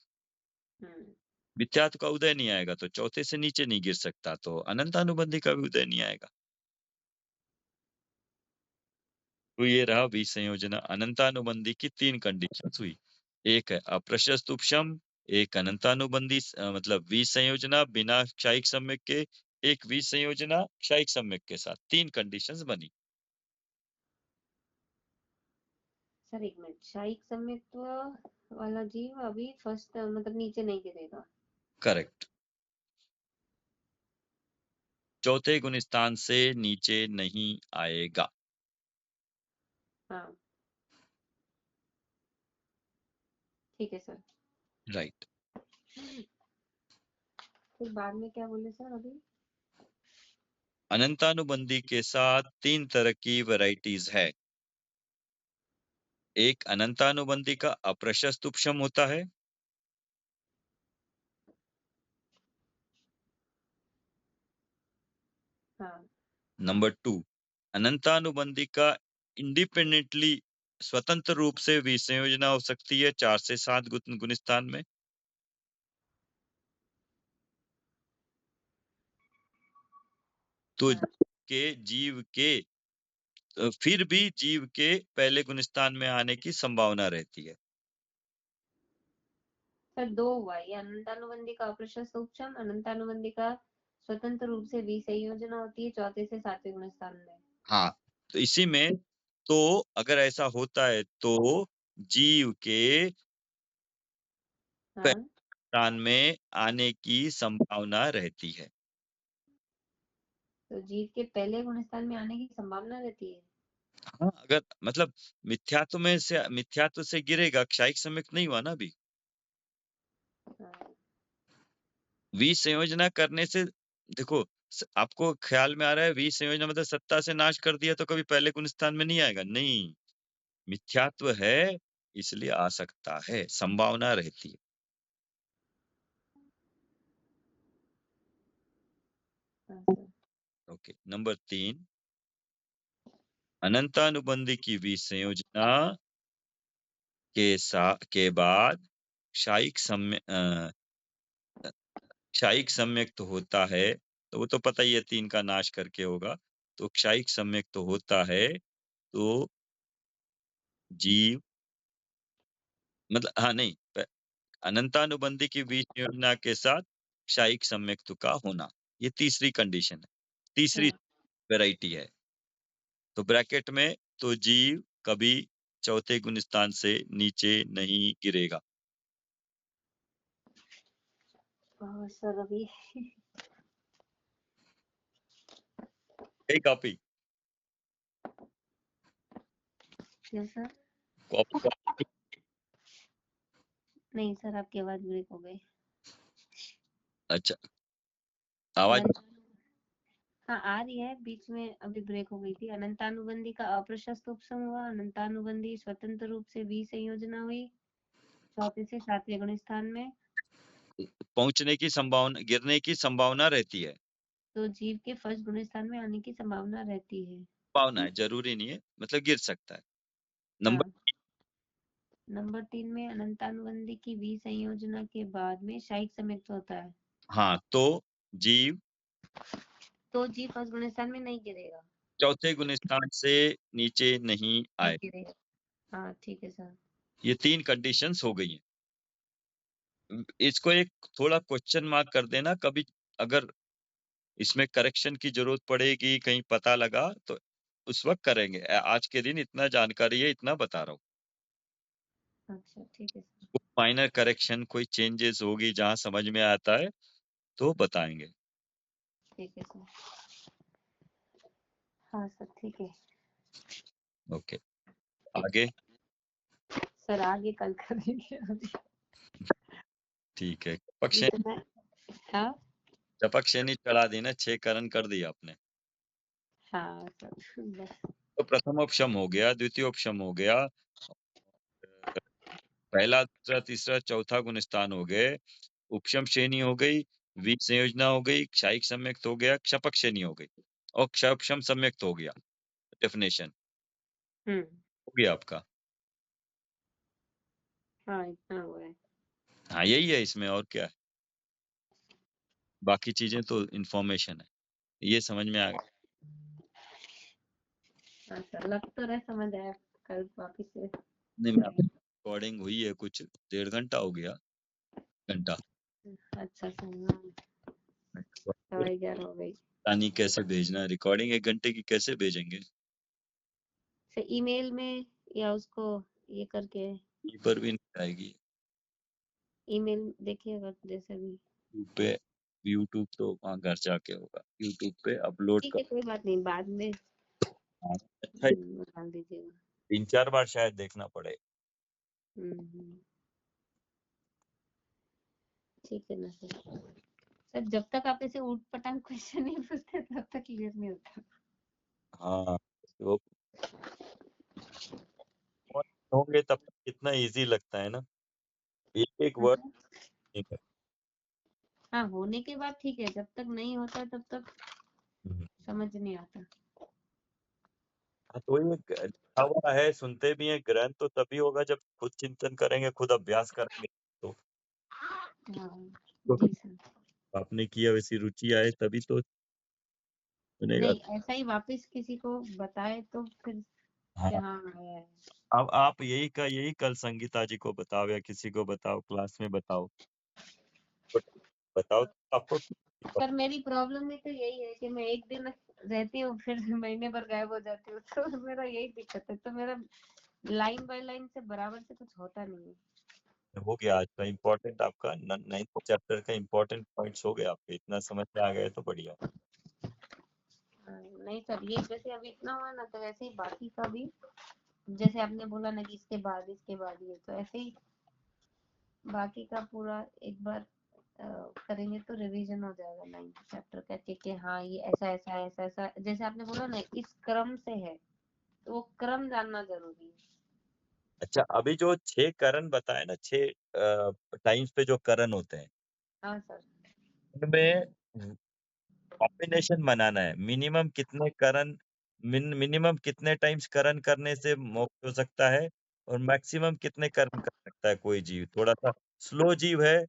हम्म, मिथ्यात्व का उदय नहीं आएगा तो चौथे से नीचे नहीं गिर सकता, तो अनंतानुबंधी का भी उदय नहीं आएगा। तो ये रहा विसंयोजना अनंतानुबंधी की 3 कंडीशंस हुई। एक है अप्रशस्त उपशम, एक अनंतानुबंधी मतलब विसंयोजना बिना क्षायिक सम्यक के, एक विसंयोजना क्षायिक सम्यक के साथ। 3 कंडीशंस बनी। सर एक मिनट, क्षायिक सम्यक्त्व वाला जीव अभी फर्स्ट मतलब नीचे नहीं गिरेगा। करेक्ट। चौथे गुण स्थान से नीचे नहीं आएगा। हाँ, ठीक है सर। राइट। फिर बाद में क्या बोले सर अभी? अनंतानुबंधी के साथ 3 तरह की वैरायटीज है। एक अनंतानुबंधी का अप्रशस्त उपशम होता है। हाँ, नंबर 2, अनंतानुबंधी का इंडिपेंडेंटली स्वतंत्र रूप से विसंयोजना हो सकती है 4 से 7 गुण स्थान में। तो हाँ। जीव के फिर भी जीव के पहले गुण स्थान में आने की संभावना रहती है। सर दो हुआ, ये अनंतानुबंधी का अप्रशस्त उपशम, अनंतानुबंधी का स्वतंत्र रूप से विसंयोजना होती है चौथे से सातवें गुण स्थान में। हाँ, तो इसी में तो अगर ऐसा होता है तो जीव के पहले हाँ, स्थान में आने की संभावना रहती है। तो जीव के पहले गुण स्थान में आने की संभावना रहती है। हाँ, अगर मतलब मिथ्यात्व से गिरेगा, क्षायिक सम्यक नहीं हुआ ना अभी। हाँ, विसंयोजना करने से देखो, आपको ख्याल में आ रहा है विसंयोजना मतलब सत्ता से नाश कर दिया तो कभी पहले गुण स्थान में नहीं आएगा, नहीं। मिथ्यात्व है इसलिए आ सकता है, संभावना रहती है। हाँ सर। ओके, नंबर 3, अनंतानुबंधी की विसंयोजना के बाद क्षायिक सम्य क्षायिक सम्यक तो होता है, तो वो तो पता ही है 3 का नाश करके होगा। तो क्षायिक सम्यक तो होता है, तो जीव मतलब हाँ, नहीं, अनंतानुबंधी की बीच योजना के साथ क्षायिक सम्यक्त्व का होना, ये तीसरी कंडीशन है, तीसरी हाँ, वैरायटी है। तो ब्रैकेट में तो जीव कभी चौथे गुण स्थान से नीचे नहीं गिरेगा। सर अभी यही कॉपी क्या सर? कॉपी। नहीं सर, आपकी आवाज ब्रेक हो गई। अच्छा, आवाज अनंत हाँ आ रही है, बीच में अभी ब्रेक हो गई थी। अनंतानुबंधी का अप्रशस्त उपसम हुआ, अनंतानुबंधी स्वतंत्र रूप से वी संयोजना हुई चौथे से सातवें गुण स्थान में, पहुंचने की संभावना, गिरने की संभावना रहती है। तो जीव के फर्स्ट गुण स्थान में आने की संभावना रहती है। संभावना है, जरूरी नहीं है, मतलब गिर सकता है। नंबर हाँ, नंबर 3 में अनंतानुबंधी की वी संयोजना के बाद में शायिक संयुक्त होता है, हाँ, तो जीव तो जीव फर्स्ट गुण स्थान में नहीं गिरेगा, चौथे गुण स्थान से नीचे नहीं नहीं आए। गिरेगा। हाँ ठीक है सर। ये 3 कंडीशंस हो गई हैं। इसको एक थोड़ा क्वेश्चन मार्क कर देना, कभी अगर इसमें करेक्शन की ज़रूरत पड़ेगी, कहीं पता लगा तो उस वक़्त करेंगे। आज के दिन इतना जानकारी है, इतना बता रहा हूँ। अच्छा ठीक है सर। माइनर करेक्शन कोई चेंजेस होगी जहाँ समझ में आता है तो बताएँगे। ठीक है सर। हाँ सर ठीक है। ओके, आगे? सर आगे कल करेंगे अभी। ठीक है। पक्ष इतना। हाँ। टपक शेनी चढ़ा दी ना, 6 करण कर दिया आपने। हाँ सर बस। तो प्रथम उपशम हो गया, द्वितीय उपशम हो गया, पहला, दूसरा, तीसरा, चौथा गुण स्थान हो गए, उपशम श्रेणी हो गई, वी संयोजना हो गई, क्षायिक सम्यक्त हो गया, क्षपक श्रेणी हो गई और क्षपशम सम्यक्त हो गया। डेफिनेशन हम्म। हो गया आपका। हाँ इतना हुआ है। हाँ, यही है इसमें, और क्या है? बाकी चीजें तो इन्फॉर्मेशन है। ये समझ में आ गया। हाँ सर लग तो रहा समझ आया। कल वापिस से। नहीं, मैं रिकॉर्डिंग हुई है, कुछ 1.5 घंटा हो गया, घंटा। अच्छा सर हाँ, 11:30 हो गई। नहीं, कैसे भेजना है रिकॉर्डिंग, 1 घंटे की कैसे भेजेंगे? सर ईमेल में या उसको ये करके ये पर भी नहीं आएगी। ईमेल देखिएगा जैसे भी। यूट्यूब पे, यूट्यूब तो वहाँ घर जाके होगा, यूट्यूब पे अपलोड ठीक कर। है कोई बात नहीं, बाद में हाँ, अच्छा, डाल दीजिएगा। 3-4 बार शायद देखना पड़े। हम्म। ठीक है ना सर। सर जब तक आप ऐसे ऊट पटांग क्वेश्चन नहीं पूछते तब तक क्लियर नहीं होता। हाँ, वो होंगे तब कितना इजी लगता है ना, एक एक वर्ड। मतलब हाँ होने के बाद ठीक है, जब तक नहीं होता तब तक समझ नहीं आता। हाँ, तो ये लिखा हुआ है, सुनते भी हैं, ग्रहण तो तभी होगा जब खुद चिंतन करेंगे, खुद अभ्यास करेंगे। तो हाँ तो जी सर। आपने किया वैसी रुचि आए तभी तो सुनेगा। नहीं ऐसा ही वापस किसी को बताए तो फिर हाँ, क्या हाँ आया है। अब आप यही कल संगीता जी को बताओ या किसी को बताओ, क्लास में बताओ, तो बताओ तो आपको। पर मेरी प्रॉब्लम में तो यही है कि मैं एक दिन रहती हूँ फिर महीने भर गायब हो जाती हूँ तो मेरा यही दिक्कत है, तो मेरा लाइन बाय लाइन से बराबर से कुछ होता नहीं है। हो गया आज का इम्पोर्टेंट, आपका 9th चैप्टर का इम्पोर्टेंट पॉइंट्स हो गए आपके, इतना समझ में आ गए तो बढ़िया। नहीं सर ये जैसे अभी इतना हुआ ना, तो वैसे ही बाकी का भी जैसे आपने बोला ना कि इसके बाद ये, तो ऐसे ही बाकी का पूरा एक बार करेंगे तो रिवीजन हो जाएगा 9th चैप्टर का कि हाँ ये ऐसा ऐसा ऐसा ऐसा, जैसे आपने बोला ना इस क्रम से है, तो वो क्रम जानना जरूरी है। अच्छा, अभी जो 6 करण बताए ना, 6 टाइम्स पे जो करण होते हैं, हाँ सर। उनमें कॉम्बिनेशन बनाना है। मिनिमम कितने करण, मिनिमम कितने टाइम्स करण करने से मोक्ष हो सकता है और मैक्सिमम कितने करण कर सकता है कोई जीव। थोड़ा सा स्लो जीव है,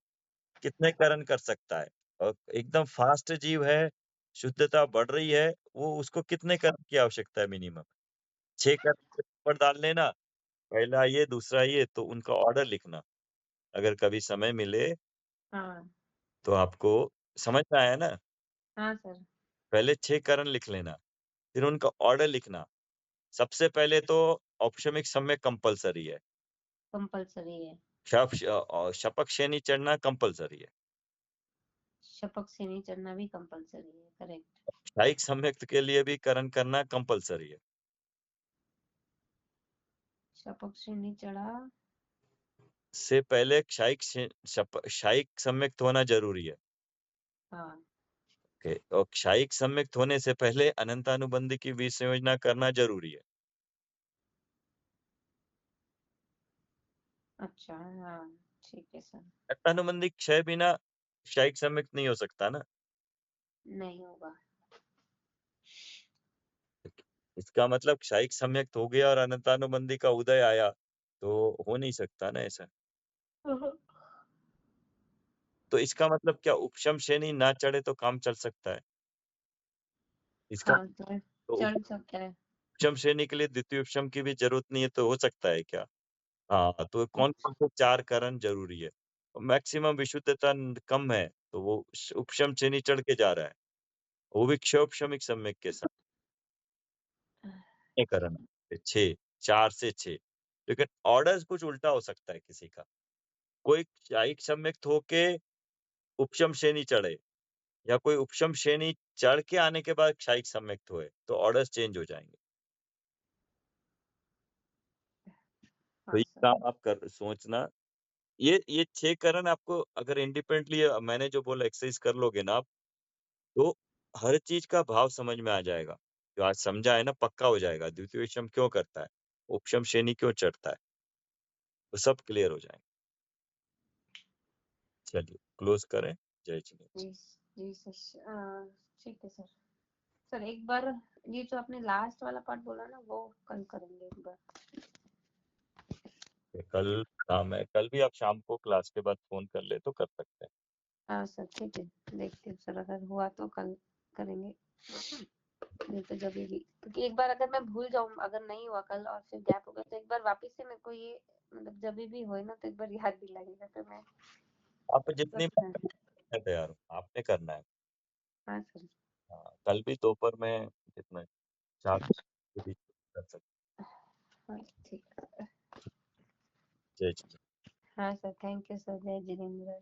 कितने करण कर सकता है, और एकदम फास्ट जीव है, शुद्धता बढ़ रही है, वो उसको कितने करण की आवश्यकता है मिनिमम। 6 करण के ऊपर डाल लेना, पहला ये, दूसरा ये, तो उनका ऑर्डर लिखना। अगर कभी समय मिले हाँ। तो आपको समझ में आया ना, हाँ सर। पहले 6 करण लिख लेना, फिर उनका ऑर्डर लिखना। सबसे पहले तो औपशमिक समय कंपल्सरी है। कंपलसरी है। शपथ श्रेणी चढ़ना कंपल्सरी है। शपथ से नहीं चढ़ना भी कंपलसरी है, करेक्ट। क्षायिक सम्यक्त के लिए भी करण करना कंपल्सरी है। शपथ से नहीं चढ़ा। से पहले क्षायिक सम्यक्त होना जरूरी है। हाँ। ओके, और क्षायिक सम्यक्त होने से पहले अनंतानुबंधी की विसंयोजना करना ज़रूरी है। अच्छा, हाँ, ठीक है सर। अनंतानुबंधी क्षय बिना क्षायिक सम्यक्त नहीं हो सकता ना। नहीं होगा। इसका मतलब क्षायिक सम्यक्त हो गया और अनंतानुबंधी का उदय आया, तो हो नहीं सकता ना ऐसा। तो इसका मतलब क्या उपशम श्रेणी ना चढ़े तो काम चल सकता है? इसका हाँ सर, तो चल सकता है। उपशम श्रेणी के लिए द्वितीय उपशम की भी ज़रूरत नहीं है, तो हो सकता है क्या? हाँ, तो अच्छा, कौन-कौन से 4 करण ज़रूरी है? मैक्सिमम विशुद्धता कम है, तो वो उपशम श्रेणी चढ़ के जा रहा है। वो भी क्षयोपशमिक सम्यक के साथ। कितने करण है? 6, 4 से 6। लेकिन ऑर्डर्स कुछ उल्टा हो सकता है किसी का। कोई क्षायिक सम्यक्त होके उपशम श्रेणी चढ़े, या कोई उपशम श्रेणी चढ़ के आने के बाद क्षायिक सम्यक्त हुए, तो ऑर्डर्स चेंज हो जाएँगे। तो हाँ ये सर। काम आप कर सोचना। ये 6 करण आपको अगर इंडिपेंडेंटली मैंने जो बोला एक्सरसाइज कर लोगे ना आप, तो हर चीज़ का भाव समझ में आ जाएगा। जो आज समझा है ना, पक्का हो जाएगा। द्वितीय विषम क्यों करता है? उपशम श्रेणी क्यों चढ़ता है? वो सब क्लियर हो जाएँगे। चलिए क्लोज़ करें। जय जिनेंद्र। जी, जी सर। ठीक है सर। सर एक बार ये जो आपने लास्ट वाला पार्ट बोला ना, वो कल करेंगे एक बार। कल काम है, कल भी आप शाम को क्लास के बाद फ़ोन कर ले तो कर सकते हैं। हाँ सर, ठीक है। देखते हैं सर, अगर हुआ तो कल करेंगे, नहीं तो जब भी। क्योंकि एक बार अगर मैं भूल जाऊँ, अगर नहीं हुआ कल और फिर गैप हो गया, तो एक बार वापस से मेरे को ये मतलब जब भी होए ना, तो एक बार याद दिलाइएगा, तो मैं आप जितनी अच्छा। बार मैं तैयार हूँ, आपने करना है। हाँ सर। हाँ, कल भी दोपहर में कितना 4 के बीच कर सकते हैं। हाँ ठीक है। जय जिनेंद्र। हाँ सर, थैंक यू सर। जय जिनेंद्र।